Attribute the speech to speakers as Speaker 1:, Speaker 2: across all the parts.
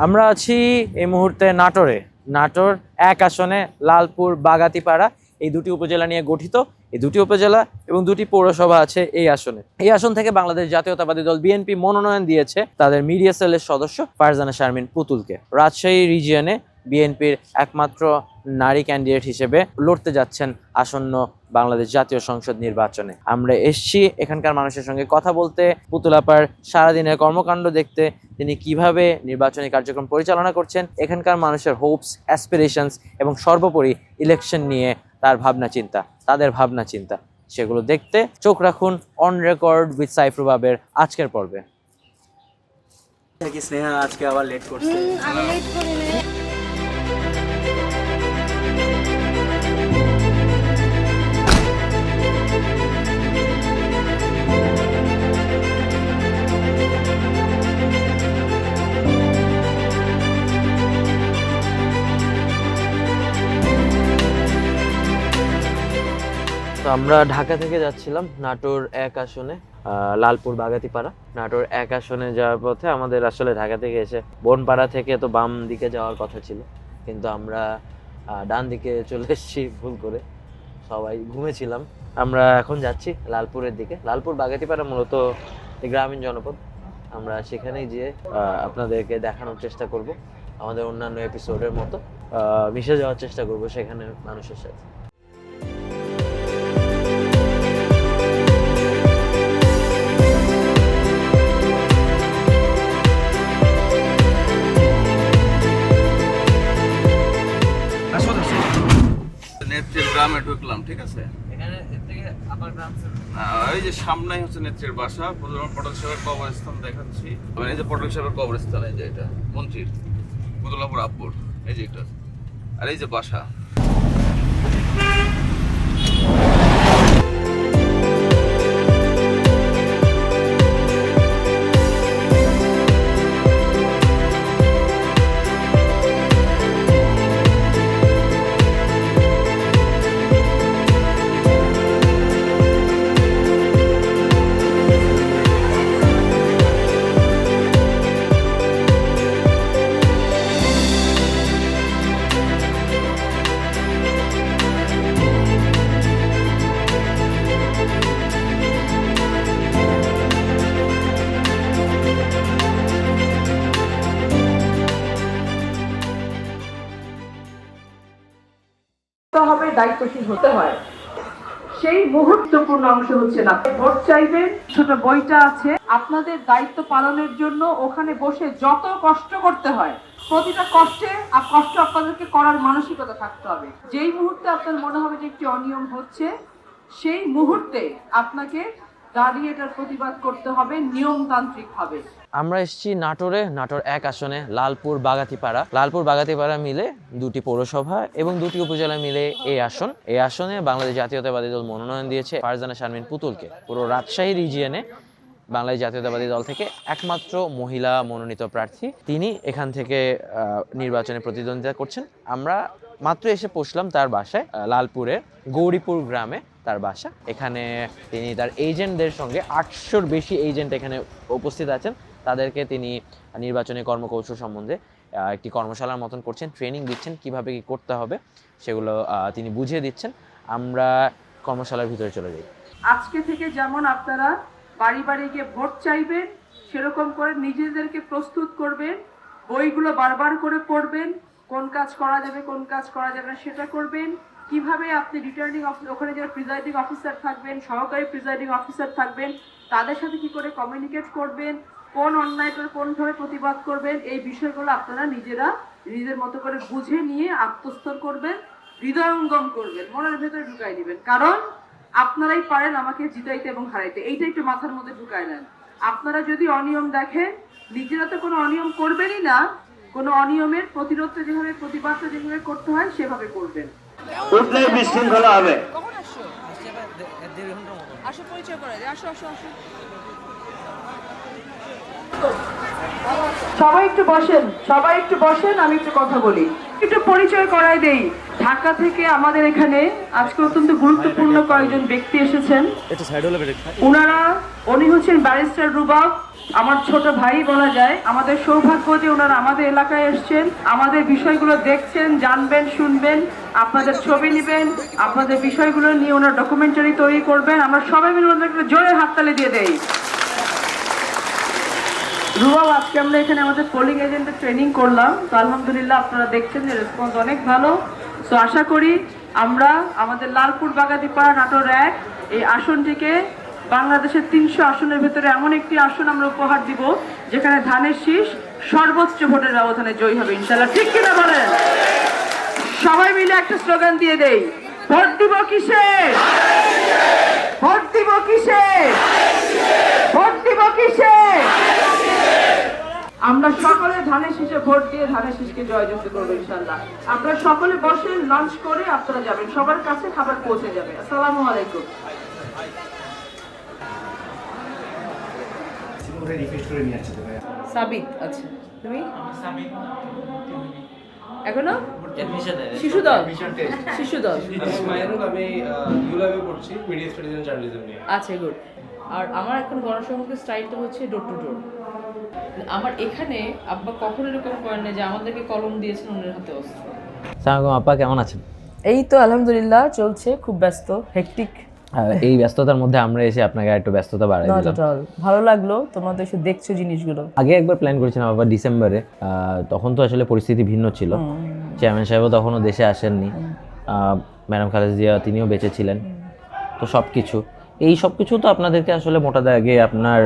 Speaker 1: আমরা আছি এই মুহূর্তে নাটোর 1 আসনে লালপুর বাগাতিপাড়া এই দুটি উপজেলা নিয়ে গঠিত। এই দুটি উপজেলা এবং দুটি পৌরসভা আছে এই আসনে। এই আসন থেকে বাংলাদেশ জাতীয়তাবাদী দল বিএনপি মনোনয়ন দিয়েছে তাদের মিডিয়া সেলের সদস্য ফারজানা শারমিন পুতুলকে। রাজশাহী রিজিয়নে বিএনপির একমাত্র নারী ক্যান্ডিডেট হিসেবে লড়তে যাচ্ছেন আসন্ন বাংলাদেশ জাতীয় সংসদ নির্বাচনে। আমরা এসছি এখানকার মানুষের সঙ্গে কথা বলতে, পুতুল আপার সারাদিনের কর্মকাণ্ড দেখতে, তিনি কিভাবে নির্বাচনী কার্যক্রম পরিচালনা করছেন, এখানকার মানুষের হোপস, অ্যাসপিরেশনস এবং সর্বোপরি ইলেকশন নিয়ে তাদের ভাবনা চিন্তা সেগুলো দেখতে চোখ রাখুন অন রেকর্ড উইথ সাইফ রুবাবের আজকের পর্বে। স্নেহা আজকে আবার লেট করছে। তো আমরা ঢাকা থেকে যাচ্ছিলাম নাটোর 1 আসনে লালপুর বাগাতিপাড়া। নাটোর 1 আসনে যাওয়ার পথে আমাদের আসলে ঢাকা থেকে এসে বনপাড়া থেকে তো বাম দিকে যাওয়ার কথা ছিল, কিন্তু আমরা ডান দিকে চলে এসেছি ভুল করে, সবাই ঘুমেছিলাম। আমরা এখন যাচ্ছি লালপুরের দিকে। লালপুর বাগাতিপাড়া মূলত গ্রামীণ জনপদ। আমরা সেখানেই গিয়ে আপনাদেরকে দেখানোর চেষ্টা করব, আমাদের অন্যান্য এপিসোডের মতো মিশে যাওয়ার চেষ্টা করব সেখানে মানুষের সাথে।
Speaker 2: নেত্রীর গ্রামে ঢুকলাম, ঠিক আছে।
Speaker 1: এখানে থেকে আপার গ্রাম
Speaker 2: এই যে সামনেই হচ্ছে নেত্রীর বাসা। পটল সাহেবের কবরস্থান দেখাচ্ছি। এই যে পটল সাহেবের কবরস্থান, এই যে এটা মন্ত্রীর পুতুলাপুর আব্বুর, এই যে এটা, আর এই যে বাসা।
Speaker 3: হবে, দায়িত্বশীল হতে হয়। সেই মুহূর্তপূর্ণ অংশ হচ্ছে না ভোট চাইবেন, ছোট বইটা আছে আপনাদের দায়িত্ব পালনের জন্য। ওখানে বসে যত কষ্ট করতে হয়, প্রতিটা কষ্ট আপনাদেরকে করার মানসিকতা থাকতে হবে। যেই মুহূর্তে আপনার মনে হবে যে একটি অনিয়ম হচ্ছে, সেই মুহূর্তে আপনাকে দাঁড়িয়ে এটার প্রতিবাদ করতে হবে নিয়মতান্ত্রিক ভাবে।
Speaker 1: আমরা এসেছি নাটোর 1 আসনে লালপুর বাগাতিপাড়া মিলে দুটি পৌরসভা এবং দুটি উপজেলা মিলে এই আসনে বাংলাদেশ জাতীয়তাবাদী দল মনোনয়ন দিয়েছে ফারজানা শারমিন পুতুলকে। পুরো রাজশাহী রিজিয়নে বাংলাদেশ জাতীয়তাবাদী দল থেকে একমাত্র মহিলা মনোনীত প্রার্থী তিনি এখান থেকে নির্বাচনে প্রতিদ্বন্দ্বিতা করছেন। আমরা মাত্র এসে পৌঁছলাম তার বাসায়, লালপুরের গৌরীপুর গ্রামে তার বাসা। এখানে তিনি তার এজেন্টদের সঙ্গে 800-র বেশি এজেন্ট এখানে উপস্থিত আছেন। তাদেরকে তিনি নির্বাচনী কর্মকৌশল সম্বন্ধে একটি কর্মশালার মতন করছেন, ট্রেনিং দিচ্ছেন, কিভাবে কি করতে হবে সেগুলো তিনি বুঝিয়ে দিচ্ছেন। আমরা কর্মশালার ভিতরে চলে যাই।
Speaker 3: আজকে থেকে যেমন আপনারা বাড়ি বাড়ি গিয়ে ভোট চাইবেন, সেরকম করে নিজেদেরকে প্রস্তুত করবেন, বইগুলো বারবার করে পড়বেন, কোন কাজ করা যাবে কোন কাজ করা যাবে না সেটা করবেন। কিভাবে আপনি রিটার্নিং ওখানে যারা প্রিজাইডিং অফিসার থাকবেন, সহকারী প্রিজাইডিং অফিসার থাকবেন, তাদের সাথে কি করে কমিউনিকেট করবেন, কোন অন্যায়টার কোনভাবে প্রতিবাদ করবেন, এই বিষয়গুলো আপনারা নিজেদের মতো করে বুঝে নিয়ে আত্মস্থ করবেন, হৃদয়ঙ্গম করবেন, মনের ভেতরে ঢুকাই দিবেন। কারণ আপনারাই পারেন আমাকে জিতাইতে এবং হারাইতে। এইটা একটু মাথার মধ্যে ঢুকাই নেন। আপনারা যদি অনিয়ম দেখেন, নিজেরা তো কোনো অনিয়ম করবেনই না, কোনো অনিয়মের প্রতিরোধটা যেভাবে প্রতিবাদটা যেভাবে করতে হয় সেভাবে করবেন।
Speaker 4: উঠলেই বিশৃঙ্খলা হবে।
Speaker 3: আসো পরিচয় করা যায়, আসো। সবাই একটু বসেন, আমি একটু কথা বলি, একটু পরিচয় করাই দেই। ঢাকা থেকে আমাদের এখানে আজকে অত্যন্ত গুরুত্বপূর্ণ কয়েকজন ব্যক্তি এসেছেন। উনি হচ্ছেন ব্যারিস্টার রুবাব, আমার ছোট ভাই বলা যায়। আমাদের সৌভাগ্য যে ওনারা আমাদের এলাকায় এসেছেন, আমাদের বিষয়গুলো দেখছেন, জানবেন, শুনবেন, আপনাদের ছবি নেবেন, আপনাদের বিষয়গুলো নিয়ে ওনারা ডকুমেন্টারি তৈরি করবেন। আমরা সবাই মিলে ওনাদেরকে জোরে হাততালি দিয়ে দেই। রুবাব, আজকে আমরা এখানে আমাদের পোলিং এজেন্টের ট্রেনিং করলাম, তো আলহামদুলিল্লাহ আপনারা দেখছেন যে রেসপন্স অনেক ভালো। তো আশা করি আমরা আমাদের লালপুর বাগাতিপাড়া নাটোর 1 এই আসনটিকে বাংলাদেশের 300 আসনের ভেতরে এমন একটি আসন আমরা উপহার দিব যেখানে ধানের শীষ সর্বোচ্চ ভোটের ব্যবধানে জয়ী হবে ইনশাআল্লাহ। ঠিক কিনা বলেন? সবাই মিলে একটা স্লোগান দিয়ে দেই, ভোট দিব কিসে, ভোট দিব কিসে, ভোট দিব কিসে। আমরা সকলে ধানের শীষে ভোট দিয়ে ধানের শীষকে জয়যুক্ত করবো ইনশাআল্লাহ। আপনারা সকলে বসেন, লাঞ্চ করে আপনারা যাবেন, সবার কাছে খাবার পৌঁছে যাবে। আসসালামু আলাইকুম। সাবিত আছে, তুমি এখনো শিশু দল, শিশু দল।
Speaker 5: আমি ইউল্যাবে পড়ছি, মিডিয়া স্টাডিজ এন্ড জার্নালিজম নিয়ে।
Speaker 3: আচ্ছা, গুড। আর আমার এখন গণসংযোগের স্টাইলটা হচ্ছে ডোর টু ডোর। আমার এখানে আব্বা কখনো এরকম করেন না যে আমাদেরকে কলম দিয়েছেন ওনার হাতে অস্ত্র।
Speaker 1: সালাম আপা, কেমন আছেন?
Speaker 3: এই তো আলহামদুলিল্লাহ চলছে, খুব ব্যস্ত, হেকটিক।
Speaker 1: এই ব্যস্ততার মধ্যে আমরা এসে আপনাকে একটু ব্যস্ততা বাড়াই দিলাম।
Speaker 3: ভালো লাগলো তোমরা তো এসে দেখছো জিনিসগুলো।
Speaker 1: আগে একবার প্ল্যান করেছিলাম আবার ডিসেম্বরে, তখন তো আসলে পরিস্থিতি ভিন্ন ছিল। চেয়ারম্যান সাহেবও তখনও দেশে আসেননি, ম্যাডাম খালেদা জিয়া তিনিও বেঁচে ছিলেন। তো সব কিছু তো আপনাদেরকে আসলে মোটা দাগে আপনার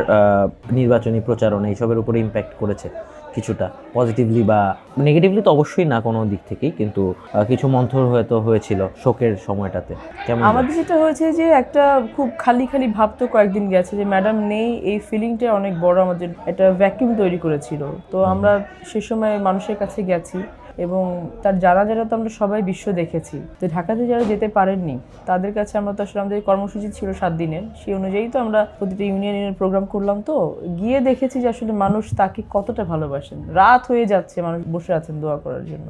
Speaker 1: নির্বাচনী প্রচারণা এইসবের উপরে ইম্প্যাক্ট করেছে কিছুটা, পজিটিভলি বা নেগেটিভলি তো অবশ্যই না কোনো দিক থেকেই, কিন্তু কিছু মন্থর হয়তো হয়েছিল শোকের সময়টাতে। কেমন
Speaker 6: আমাদের যেটা হয়েছে যে একটা খুব খালি খালি ভাব তো কয়েকদিন গেছে যে ম্যাডাম নেই, এই ফিলিংটা অনেক বড় আমাদের একটা ভ্যাকিউম তৈরি করেছিল। তো আমরা সে সময় মানুষের কাছে গেছি এবং তার জানাজাটা তো আমরা সবাই বিশ্ব দেখেছি। তো ঢাকাতে যারা যেতে পারেননি তাদের কাছে আমরা তো আসলে আমাদের কর্মসূচি ছিল 7 দিনের, সেই অনুযায়ী তো আমরা প্রতিটা ইউনিয়নের প্রোগ্রাম করলাম। তো গিয়ে দেখেছি যে আসলে মানুষ তাকে কতটা ভালোবাসেন। রাত হয়ে যাচ্ছে, মানুষ বসে আছেন দোয়া করার জন্য।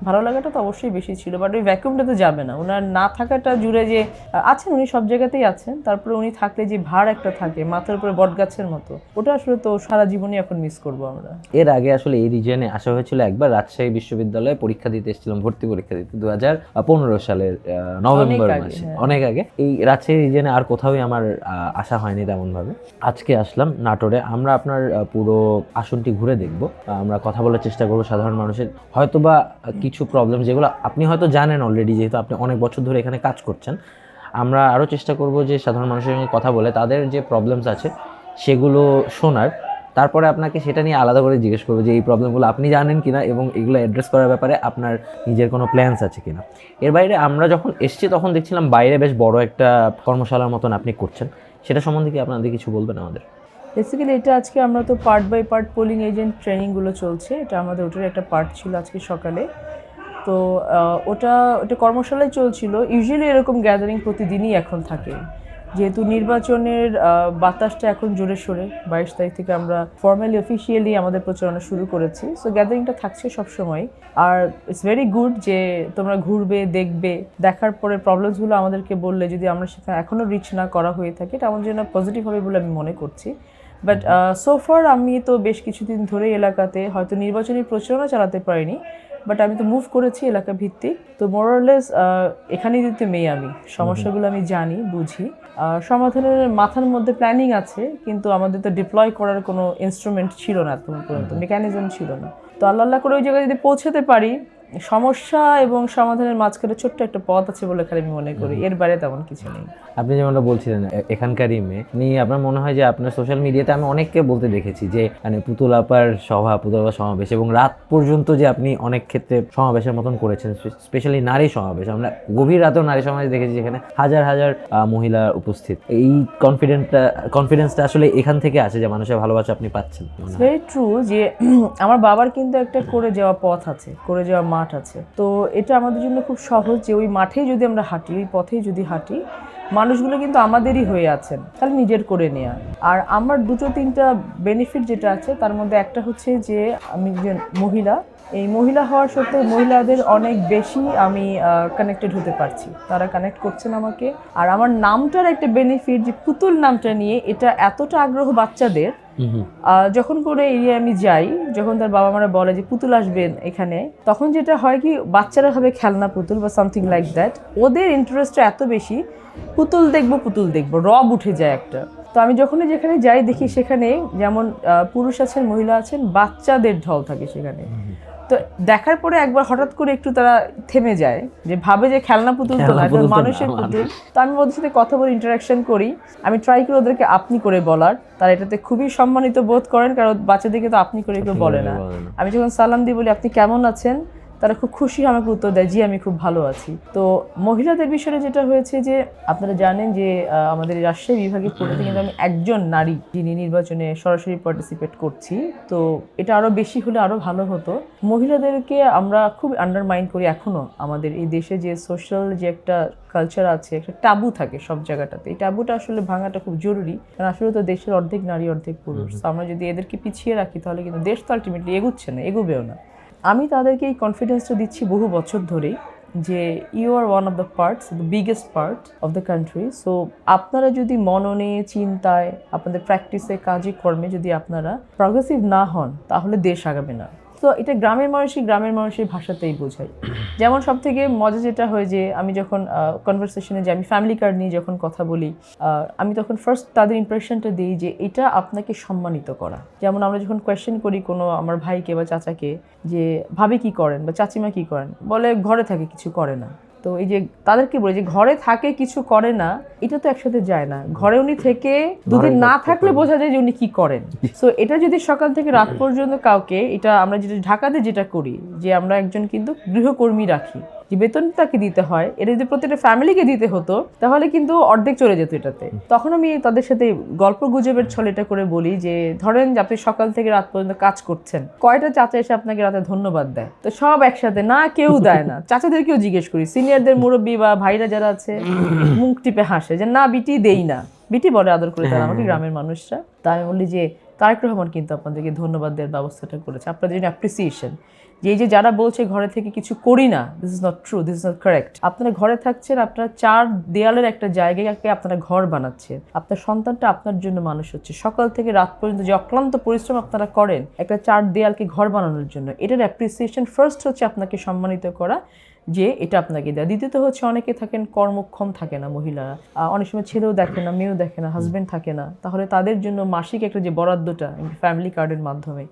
Speaker 6: ভালো লাগাটা তো অবশ্যই বেশি ছিল, বাট ওই ভ্যাকুমটা তো যাবে না। ওনার না থাকাটা জুড়ে যে আছেন, উনি সব জায়গাতেই আছেন, তারপরে উনি থাকলে যে ভার একটা থাকে মাথার উপরে বটগাছের মতো, ওটা আসলে তো সারা জীবনই এখন মিস করবো আমরা।
Speaker 1: এর আগে আসলে এই রিজিয়নে আসা হয়েছিল একবার, রাজশাহী বিশ্ববিদ্যালয়ে পরীক্ষা দিতে এসেছিলাম, ভর্তি পরীক্ষা দিতে 2015 সালের নভেম্বর মাসে, অনেক আগে। এই রাজশাহী রিজিয়নে আর কোথাওই আমার আসা হয়নি তেমন ভাবে। আজকে আসলাম নাটোরে। আমরা আপনার পুরো আসনটি ঘুরে দেখব, আমরা কথা বলার চেষ্টা করবো সাধারণ মানুষের হয়তোবা কিছু প্রবলেম যেগুলো আপনি হয়তো জানেন অলরেডি, যেহেতু আপনি অনেক বছর ধরে এখানে কাজ করছেন। আমরা আরও চেষ্টা করব যে সাধারণ মানুষের সঙ্গে কথা বলে তাদের যে প্রবলেমস আছে সেগুলো শোনার, তারপরে আপনাকে সেটা নিয়ে আলাদা করে জিজ্ঞেস করবো যে এই প্রবলেমগুলো আপনি জানেন কিনা এবং এগুলো অ্যাড্রেস করার ব্যাপারে আপনার নিজের কোনো প্ল্যানস আছে কিনা। এর বাইরে আমরা যখন এসেছি তখন দেখছিলাম বাইরে বেশ বড় একটা কর্মশালার মতন আপনি করছেন, সেটা সম্বন্ধে কি আপনাদের কিছু বলবেন আমাদের?
Speaker 6: বেসিক্যালি এটা আজকে আমরা তো part by part polling agent ট্রেনিংগুলো চলছে, এটা আমাদের ওটার একটা পার্ট ছিল আজকে সকালে। তো ওটা কর্মশালায় চলছিল। ইউজুয়ালি এরকম গ্যাদারিং প্রতিদিনই এখন থাকে, যেহেতু নির্বাচনের বাতাসটা এখন জোরে সোরে। 22 তারিখ থেকে আমরা ফর্মালি অফিসিয়ালি আমাদের প্রচারণা শুরু করেছি। সো গ্যাদারিংটা থাকছে সবসময়। আর ইটস ভেরি গুড যে তোমরা ঘুরবে, দেখবে, দেখার পরে প্রবলেমসগুলো আমাদেরকে বললে যদি আমরা সেখানে এখনও রিচ না করা হয়ে থাকে, এটা আমার জন্য পজিটিভ হবে বলে আমি মনে করছি। বাট সোফার আমি তো বেশ কিছুদিন ধরে এলাকাতে হয়তো নির্বাচনী প্রচারণা চালাতে পারিনি, বাট আমি তো মুভ করেছি এলাকা ভিত্তিক। তো মোরলেস এখানেই দিতে মেয়ে, আমি সমস্যাগুলো আমি জানি, বুঝি, সমাধানের মাথার মধ্যে প্ল্যানিং আছে, কিন্তু আমাদের তো ডিপ্লয় করার কোনো ইনস্ট্রুমেন্ট ছিল না এখন পর্যন্ত, মেকানিজম ছিল না। তো আল্লাহ করে ওই জায়গায় যদি পৌঁছাতে পারি, সমস্যা এবং সমাধানের মাঝখানে ছোট্ট একটা পথ আছে বলে খালি আমি মনে করি, এর বাইরে তেমন কিছু নেই।
Speaker 1: আপনি যেমনটা বলছিলেন এখানকারই মেয়ে নিয়ে, আপনার মনে হয় যে আপনার সোশ্যাল মিডিয়াতে আমি অনেককে বলতে দেখেছি যে মানে পুতুল আপার সমাবেশ, এবং রাত পর্যন্ত যে আপনি অনেক ক্ষেত্রে সমাবেশের মতন করেছেন, স্পেশালি নারী সমাবেশ। আমরা গভীর রাতেও নারী সমাবেশ দেখেছি যেখানে হাজার হাজার মহিলা উপস্থিত। এই কনফিডেন্সটা আসলে এখান থেকে আসে যে মানুষের ভালোবাসা আপনি পাচ্ছেন।
Speaker 6: ভেরি ট্রু যে আমার বাবার কিন্তু একটা করে যাওয়া পথ আছে, করে যাওয়া মাঠ আছে। তো এটা আমাদের জন্য খুব সহজ যে ওই মাঠেই যদি আমরা হাঁটি, ওই পথেই যদি হাঁটি, মানুষগুলো কিন্তু আমাদেরই হয়ে আছেন, তাহলে নিজের করে নেওয়া। আর আমার 2-3টা বেনিফিট যেটা আছে তার মধ্যে একটা হচ্ছে যে আমি একজন মহিলা, এই মহিলা হওয়ার সত্ত্বেও মহিলাদের অনেক বেশি আমি কানেক্টেড হতে পারছি, তারা কানেক্ট করছেন আমাকে। আর আমার নামটার একটা বেনিফিট, যে পুতুল নামটা নিয়ে এটা এতটা আগ্রহ বাচ্চাদের, যখন করে এরিয়ায় আমি যাই, যখন তার বাবা মারা বলে যে পুতুল আসবেন এখানে, তখন যেটা হয় কি বাচ্চারা হবে খেলনা পুতুল বা সামথিং লাইক দ্যাট, ওদের ইন্টারেস্টটা এত বেশি, পুতুল দেখবো রব উঠে যায় একটা। তো আমি যখনই যেখানে যাই দেখি সেখানে যেমন পুরুষ আছেন, মহিলা আছেন, বাচ্চাদের ঢল থাকে সেখানে। তো দেখার পরে একবার হঠাৎ করে একটু তারা থেমে যায়, যে ভাবে যে খেলনা পুতুল তো না, এটা মানুষের পুতুল। তো আমি ওদের সাথে কথা বলে ইন্টারাকশন করি, আমি ট্রাই করি ওদেরকে আপনি করে বলার, তারা এটাতে খুবই সম্মানিত বোধ করেন, কারণ বাচ্চাদেরকে তো আপনি করে কেউ বলে না। আমি যখন সালাম দিই বলি আপনি কেমন আছেন, তারা খুব খুশি আমাকে উত্তর দেয় জি আমি খুব ভালো আছি। তো মহিলাদের বিষয়ে যেটা হয়েছে যে আপনারা জানেন যে আমাদের রাজশাহী বিভাগে পড়তে কিন্তু আমি একজন নারী যিনি নির্বাচনে সরাসরি পার্টিসিপেট করছি। তো এটা আরও বেশি হলে আরও ভালো হতো। মহিলাদেরকে আমরা খুব আন্ডারমাইন করি এখনও। আমাদের এই দেশে যে সোশ্যাল যে একটা কালচার আছে, একটা টাবু থাকে সব জায়গাটাতে, এই টাবুটা আসলে ভাঙাটা খুব জরুরি, কারণ আসলে তো দেশের অর্ধেক নারী অর্ধেক পুরুষ। তো আমরা যদি এদেরকে পিছিয়ে রাখি তাহলে কিন্তু দেশ তো আলটিমেটলি এগুচ্ছে না, এগোবেও না। আমি তাদেরকে এই কনফিডেন্সটা দিচ্ছি বহু বছর ধরেই, যে you are one of the parts, the biggest part of the country. So আপনারা যদি মননে, চিন্তায়, আপনাদের প্র্যাকটিসে, কাজে, কর্মে যদি আপনারা প্রগ্রেসিভ না হন তাহলে দেশ আগাবে না। তো এটা গ্রামের মানুষের ভাষাতেই বোঝাই। যেমন সব থেকে মজা যেটা হয় যে আমি যখন কনভারসেশনে যাই, আমি ফ্যামিলি কার্ড নিয়ে যখন কথা বলি, আমি তখন ফার্স্ট তাদের ইমপ্রেশনটা দিই যে এটা আপনাকে সম্মানিত করা। যেমন আমরা যখন কোয়েশ্চেন করি কোনো আমার ভাইকে বা চাচাকে যে ভাবি কি করেন বা চাচিমা কি করেন, বলে ঘরে থাকে কিছু করে না। তো এই যে তাদেরকে বলে যে ঘরে থাকে কিছু করে না, এটা তো একসাথে যায় না। ঘরে উনি থেকে দুদিন না থাকলে বোঝা যায় যে উনি কি করেন। সো এটা যদি সকাল থেকে রাত পর্যন্ত কাউকে, এটা আমরা যেটা ঢাকাতে যেটা করি যে আমরা একজন কিন্তু গৃহকর্মী রাখি, যে বেতন তাকে দিতে হয়, এটা যদি প্রত্যেকটা ফ্যামিলিকে দিতে হতো তাহলে কিন্তু অর্ধেক চলে যেত এটাতে। তখন আমি তাদের সাথে গল্প গুজবের ছলে এটা করে বলি যে ধরেন যে আপনি সকাল থেকে রাত পর্যন্ত কাজ করছেন, কয়টা চাচা এসে আপনাকে রাতে ধন্যবাদ দেয়? তো সব একসাথে না, কেউ দেয় না। চাচাদেরকেও জিজ্ঞেস করি, সিনিয়রদের মুরব্বী বা ভাইরা যারা আছে মুখ টিপে হাসে যে না বিটি দেই না, বিটি বলে আদর করে তারা আমাকে, গ্রামের মানুষরা। তা আমি বলি যে তারেক রহমান কিন্তু আপনাদেরকে ধন্যবাদ দেওয়ার ব্যবস্থাটা করেছে, আপনাদের জন্য অ্যাপ্রিসিয়েশন। যে এই যে যারা বলছে ঘরে থেকে কিছু করি না, this is not true, this is not correct. আপনারা ঘরে থাকছেন, আপনারা 4 দেয়ালের একটা জায়গাকে আপনারা ঘর বানাচ্ছেন, আপনার সন্তানটা আপনার জন্য মানুষ হচ্ছে। সকাল থেকে রাত পর্যন্ত যে অক্লান্ত পরিশ্রম আপনারা করেন একটা 4 দেয়ালকে ঘর বানানোর জন্য, এটার অ্যাপ্রিসিয়েশন ফার্স্ট হচ্ছে আপনাকে সম্মানিত করা, যে এটা আপনাকে দেয়। দ্বিতীয়ত হচ্ছে অনেকে থাকেন কর্মক্ষম থাকে না মহিলারা, অনেক সময় ছেলেও দেখে না, মেয়েও দেখে না, হাজব্যান্ড থাকে না, তাহলে তাদের জন্য মাসিক একটা যে বরাদ্দটা ফ্যামিলি কার্ডের মাধ্যমে,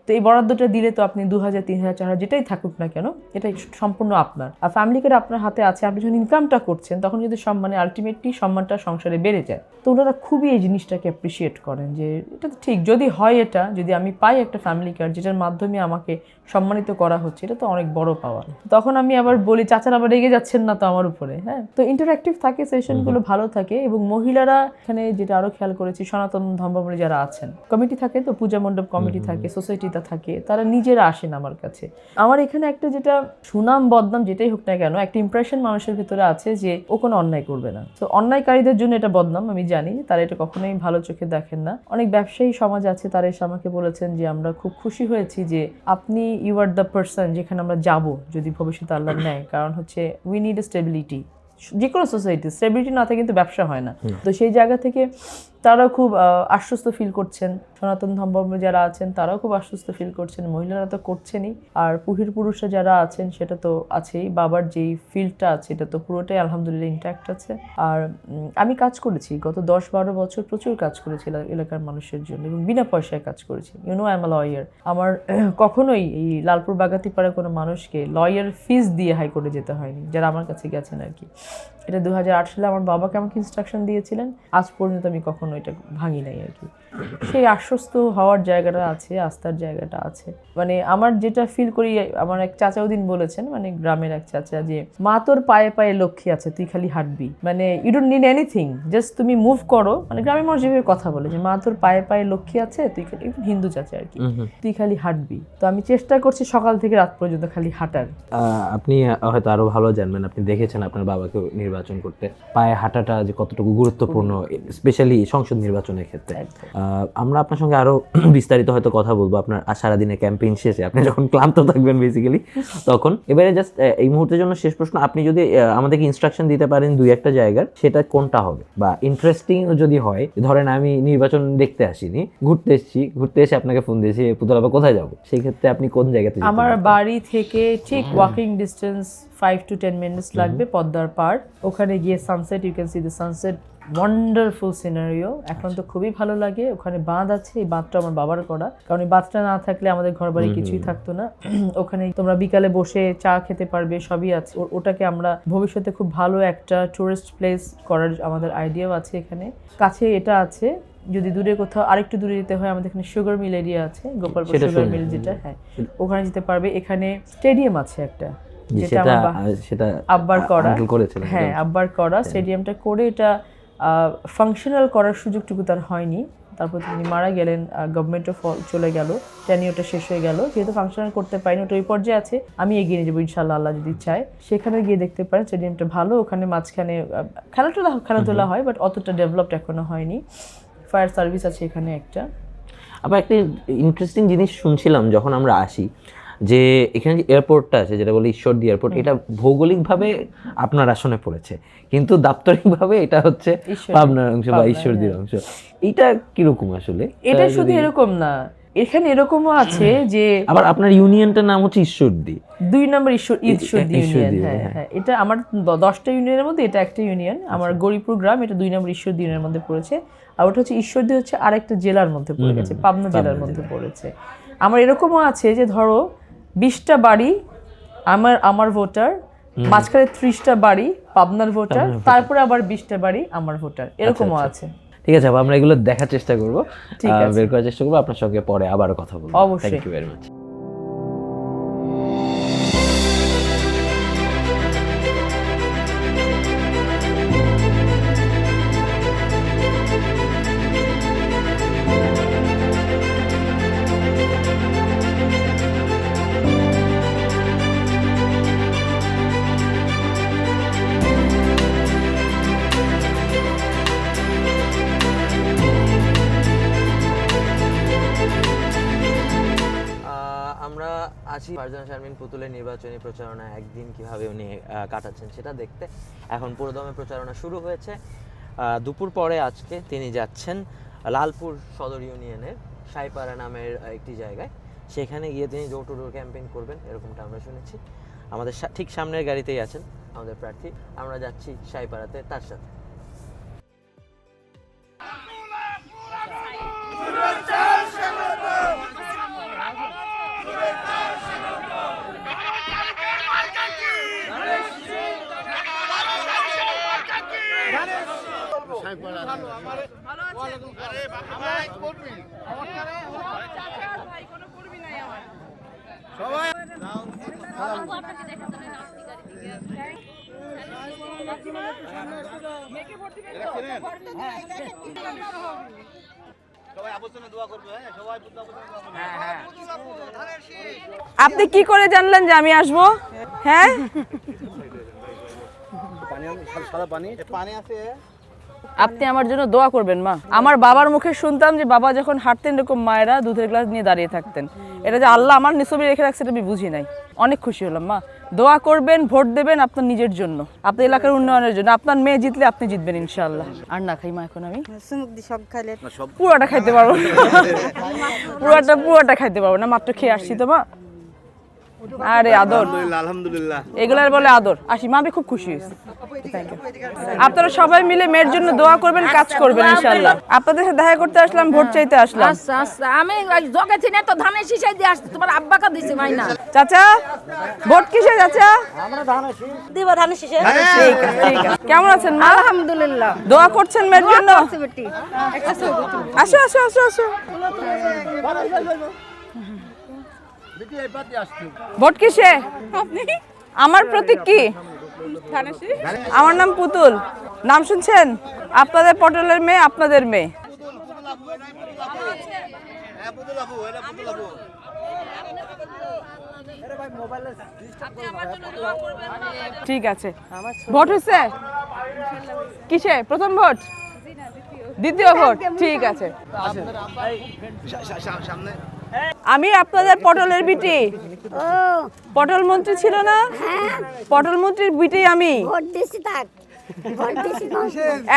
Speaker 6: তো এই বরাদ্দটা দিলে তো আপনি 2000, 3000, 4000 যেটাই থাকুক না কেন, এটা সম্পূর্ণ আপনার। আর ফ্যামিলি কার্ড আপনার হাতে আছে, আপনি যখন ইনকামটা করছেন তখন যদি সম্মানে আলটিমেটলি সম্মানটা সংসারে বেড়ে যায়। তো ওনারা খুবই এই জিনিসটাকে অ্যাপ্রিসিয়েট করেন যে এটা তো ঠিক, যদি হয় এটা, যদি আমি পাই একটা ফ্যামিলি কার্ড যেটার মাধ্যমে আমাকে সম্মানিত করা হচ্ছে, এটা তো অনেক বড় পাওয়া। তখন আমি আবার বলি চাচারা আবার রেগে যাচ্ছেন না তো আমার উপরে? হ্যাঁ, তো ইন্টারঅ্যাক্টিভ থাকে, সেশনগুলো ভালো থাকে। এবং মহিলারা এখানে যেটা আরও খেয়াল করেছি, সনাতন ধর্মাবলম্বী যারা আছেন, কমিটি থাকে তো, পূজা মণ্ডপ কমিটি থাকে, সোসাইটিটা থাকে, তারা নিজেরা আসেন আমার কাছে। আমার এখানে একটা যেটা সুনাম বদনাম যেটাই হোক না কেন, একটা ইমপ্রেশন মানুষের ভিতরে আছে যে ও কোনো অন্যায় করবে না। তো অন্যায়কারীদের জন্য এটা বদনাম, আমি জানি তারা এটা কখনোই ভালো চোখে দেখেন না। অনেক ব্যবসায়ী সমাজ আছে, তারা এসে আমাকে বলেছেন যে আমরা খুব খুশি হয়েছি যে আপনি ইউ আর দ্য পারসন যেখানে আমরা যাব যদি ভবিষ্যতে আল্লাহ নেয়। কারণ হচ্ছে উই নিড এ স্টেবিলিটি, যে কোনো সোসাইটি স্টেবিলিটি না থাকে কিন্তু ব্যবসা হয় না। তো সেই জায়গা থেকে তারাও খুব আশ্বস্ত ফিল করছেন, সনাতন ধর্মাবলম্বী যারা আছেন তারাও খুব আশ্বস্ত ফিল করছেন, মহিলারা তো করছেনই, আর পুরুষরা যারা আছেন সেটা তো আছেই। বাবার যেই ফিল্ডটা আছে এটা তো পুরোটাই আলহামদুলিল্লাহ ইন্ট্যাক্ট আছে। আর আমি কাজ করেছি গত 10-12 বছর, প্রচুর কাজ করেছি এলাকার মানুষের জন্য এবং বিনা পয়সায় কাজ করেছি। YONO I am a lawyer. আমার কখনোই এই লালপুর বাগাতিপাড়া কোনো মানুষকে লয়ার ফিস দিয়ে হাইকোর্টে যেতে হয়নি, যারা আমার কাছে গেছেন আর কি। এটা 2008 সালে আমার বাবাকে আমাকে ইনস্ট্রাকশন দিয়েছিলেন, আজ পর্যন্ত আমি কখনো এটা ভাঙি নাই আর কি। সেই আশ্বস্ত হওয়ার জায়গাটা আছে, আস্থার জায়গাটা আছে। মানে আমার যেটা ফিল করি, আমার এক চাচাও দিন বলেছেন, মানে গ্রামের এক চাচা, যে মা তোর পায়ে পায়ে লক্ষ্মী আছে, তুই খালি হাঁটবি, মানে you don't need anything, just তুমি মুভ করো। মানে গ্রামের মানুষ যেভাবে কথা বলে যে মা তোর পায়ে পায়ে লক্ষ্মী আছে, তুই খালি, হিন্দু চাচা আর কি, তুই খালি হাঁটবি। তো আমি চেষ্টা করছি সকাল থেকে রাত পর্যন্ত খালি হাঁটার।
Speaker 1: আপনি হয়তো আরো ভালো জানবেন, আপনি দেখেছেন আপনার বাবাকে নির্বাচন করতে, পায়ে হাঁটাটা যে কতটুকু গুরুত্বপূর্ণ, স্পেশালি সংসদ নির্বাচনের ক্ষেত্রে। আমরা আপনার সঙ্গে আরো বিস্তারিত হয়তো কথা বলবো আপনার সারাদিনের ক্যাম্পেইন শেষে, আপনি যখন ক্লান্ত থাকবেন বেসিক্যালি তখন। এবারে জাস্ট এই মুহূর্তের জন্য শেষ প্রশ্ন, আপনি যদি আমাদেরকে ইনস্ট্রাকশন দিতে পারেন 2-1টা জায়গার, সেটা কোনটা হবে? বা ইন্টারেস্টিং যদি হয়, ধরেন আমি নির্বাচন দেখতে আসিনি, ঘুরতে এসে আপনাকে ফোন দিয়েছি পুতলাপা কোথায় যাবো, সেই ক্ষেত্রে আপনি কোন জায়গাতে যেতে
Speaker 6: আমার
Speaker 1: চান?
Speaker 6: বাড়ি থেকে ঠিক ওয়াকিং ডিস্টেন্স 5 to 10 minutes লাগবে, পদ্মার পাড়। ওখানে গিয়ে sunset, you can see the sunset, wonderful scenario. এখন তো খুবই ভালো লাগে। ওখানে বাঁধ আছে, এই বাঁধটা আমার বাবার করা, কারণ এই বাঁধটা না থাকলে আমাদের ঘর বাড়ি কিছুই থাকতো না। ওখানে তোমরা বিকালে বসে চা খেতে পারবে, সবই আছে। ওটাকে আমরা ভবিষ্যতে খুব ভালো একটা টুরিস্ট প্লেস করার আমাদের আইডিয়াও আছে। এখানে কাছে এটা আছে, যদি দূরে কোথাও আরেকটু দূরে যেতে হয়, আমাদের এখানে সুগার মিল এরিয়া আছে, গোপালপুর সুগার মিল যেটা, হ্যাঁ ওখানে যেতে পারবে। এখানে স্টেডিয়াম আছে একটা, যেটা
Speaker 1: সেটা
Speaker 6: আব্বার করা,
Speaker 1: করেছিলেন,
Speaker 6: হ্যাঁ আব্বার করা স্টেডিয়ামটা করে, এটা ফাংশনাল করার সুযোগটুকু তার হয়নি। তারপর তিনি মারা গেলেন, গভর্নমেন্টও চলে গেল, টেনিওরটা শেষ হয়ে গেল, যেহেতু ফাংশনাল করতে পারিনি। ওটা ওই পর্যায়ে আছে, আমি এগিয়ে নিয়ে যাবো ইনশাল্লাহ, আল্লাহ যদি চায়। সেখানে গিয়ে দেখতে পারেন, স্টেডিয়ামটা ভালো। ওখানে মাঝখানে খেলাধুলা হয়, বাট অতটা ডেভেলপড এখনো হয়নি। ফায়ার সার্ভিস আছে এখানে একটা।
Speaker 1: আবার একটা ইন্টারেস্টিং জিনিস শুনছিলাম যখন আমরা আসি, যে এখানে যে এয়ারপোর্টটা আছে, যেটা বলে ঈশ্বরদী এয়ারপোর্ট, এটা ভৌগোলিকভাবে আপনার আসনে পড়েছে, কিন্তু দাপ্তরিকভাবে এটা হচ্ছে পাবনার অংশ বা ঈশ্বরদীর অংশ। এটা কিরকম আসলে?
Speaker 6: এটা শুধু এরকম না, এখানে এরকমও আছে যে
Speaker 1: আবার আপনার ইউনিয়নটার নাম হচ্ছে ঈশ্বরদী,
Speaker 6: 2 নম্বর ঈশ্বরদী ইউনিয়ন। হ্যাঁ, এটা আমার 10টা ইউনিয়নের মধ্যে এটা একটা ইউনিয়ন। আমার গরিপুর গ্রাম, এটা 2 নম্বর ঈশ্বরদী ইউনিয়নের মধ্যে পড়েছে। আর ওটা হচ্ছে ঈশ্বরদী হচ্ছে আরেকটা জেলার মধ্যে পড়ে গেছে, পাবনা জেলার মধ্যে পড়েছে। আমার এরকমও আছে যে ধরো 20টা বাড়ি আমার ভোটার, মাঝখানে 30টা বাড়ি পাবনার ভোটার, তারপরে আবার 20টা বাড়ি আমার ভোটার, এরকমও আছে।
Speaker 1: ঠিক আছে, আমরা এগুলো দেখার চেষ্টা করবো, বের করার চেষ্টা করবো, আপনার সঙ্গে পরে আবারও কথা বলবো।
Speaker 6: অবশ্যই।
Speaker 1: Thank you very much. আমরা আছি ফারজানা শারমিন পুতুলের নির্বাচনী প্রচারণা একদিন কিভাবে উনি কাটাচ্ছেন সেটা দেখতে। এখন পুরোদমে প্রচারণা শুরু হয়েছে। দুপুর পরে আজকে তিনি যাচ্ছেন লালপুর সদর ইউনিয়নের সাইপাড়া নামের একটি জায়গায়, সেখানে গিয়ে তিনি ডোর টু ডোর ক্যাম্পেইন করবেন, এরকমটা আমরা শুনেছি। আমাদের ঠিক সামনের গাড়িতেই আছেন আমাদের প্রার্থী, আমরা যাচ্ছি সাইপাড়াতে তার সাথে।
Speaker 7: আপনি কি করে জানলেন যে আমি আসবো? হ্যাঁ, আপনি আমার জন্য দোয়া করবেন মা। আমার বাবার মুখে শুনতাম যে বাবা যখন হাঁটতেন এরকম মায়েরা দুধের গ্লাস নিয়ে দাঁড়িয়ে থাকতেন। এটা যে আল্লাহ আমার নিছবি রেখে রাখছে এটা আমি বুঝি নাই। অনেক খুশি হলাম মা। দোয়া করবেন, ভোট দেবেন আপনার নিজের জন্য, আপনার এলাকার উন্নয়নের জন্য। আপনার মেয়ে জিতলে আপনি জিতবেন ইনশাআল্লাহ। আর না খাই মা এখন আমি পুরোটা খাইতে পারবো পুরোটা খাইতে পারবো না, মাত্র খেয়ে আসছি তো মা। আরে আদর, আলহামদুলিল্লাহ, এগুলার বলে আদর। আসি মা, আমি খুব খুশি হয়েছি। আপনারা সবাই মিলে মেয়ের জন্য দোয়া করবেন, কাজ করবেন ইনশাআল্লাহ। আপনাদের সাথে দেখা করতে আসলাম, ভোট চাইতে আসলাম।
Speaker 8: আচ্ছা আচ্ছা, আমি জগেছি না তো ধানের শীষাই দিয়ে আসছি, তোমার আব্বাকে দিছি মাইনা।
Speaker 7: চাচা, ভোট কিসে চাচা?
Speaker 8: দিব ধানের শীষে।
Speaker 7: ঠিক আছে। কেমন আছেন মা?
Speaker 8: আলহামদুলিল্লাহ।
Speaker 7: দোয়া করছেন মেয়ের জন্য? আসো আসো আসো আসো। ভোট কিসে? আমার প্রতীক কি? আমার নাম পুতুল। নাম শুনছেন? আপনাদের পটলের মেয়ে, আপনাদের মেয়ে। ঠিক আছে। ভোট হয়েছে কিসে? প্রথম ভোট? দ্বিতীয় ভোট, ঠিক আছে। আমি আপনাদের পটলের বিটি, পটল মন্ত্রী ছিল না, পটল মন্ত্রীর বিটি আমি।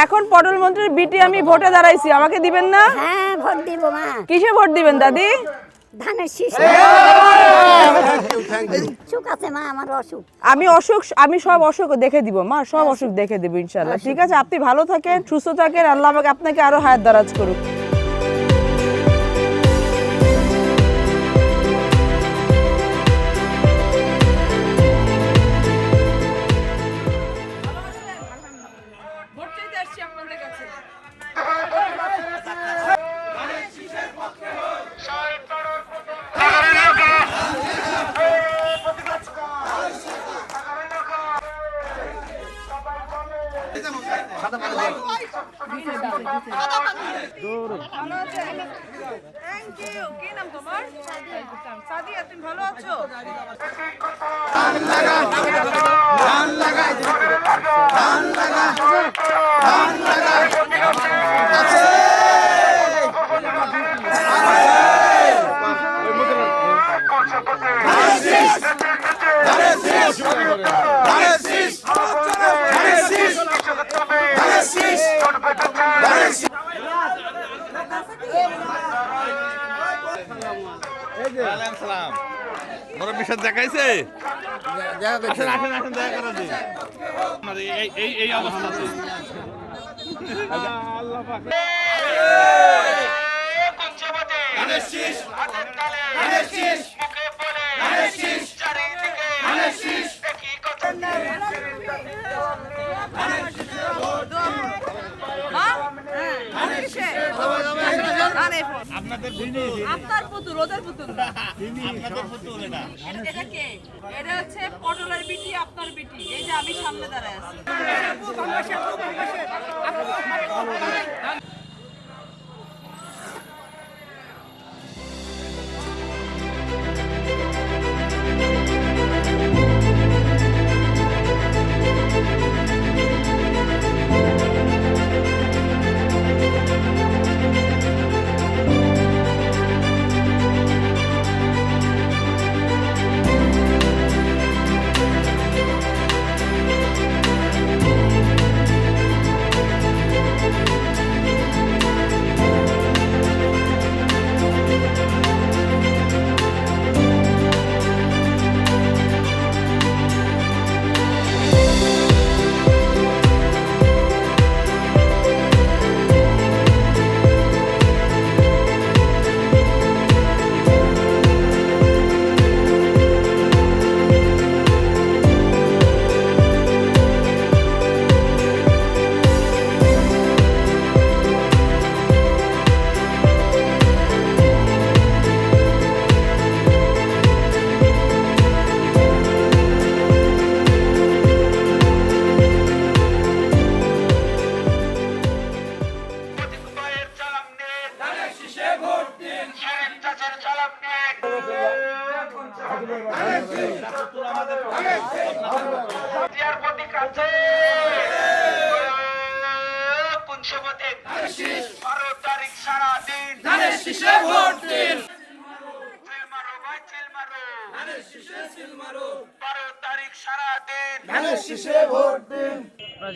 Speaker 7: এখন পটল মন্ত্রীর বিটি আমি ভোটে দাঁড়াইছি, আমাকে দিবেন না?
Speaker 8: হ্যাঁ ভোট দিব মা।
Speaker 7: কিসে ভোট দিবেন দাদি?
Speaker 8: ধানের শীষ। অসুখ আছে মা, আমার অসুখ।
Speaker 7: আমি সব অসুখ দেখে দিব মা, সব অসুখ দেখে দিব ইনশাআল্লাহ। ঠিক আছে, আপনি ভালো থাকেন, সুস্থ থাকেন, আল্লাহ আপনাকে আরো হায়াত দারাজ করুক।
Speaker 2: দেখাইছে এই অবস্থাতে
Speaker 7: আপনার পুতুল, ওদের পুতুল না। এটা কে? এটা হচ্ছে পটলের বিটি, আপনার বিটি। এই যে আমি সামনে দাঁড়ায় আছি।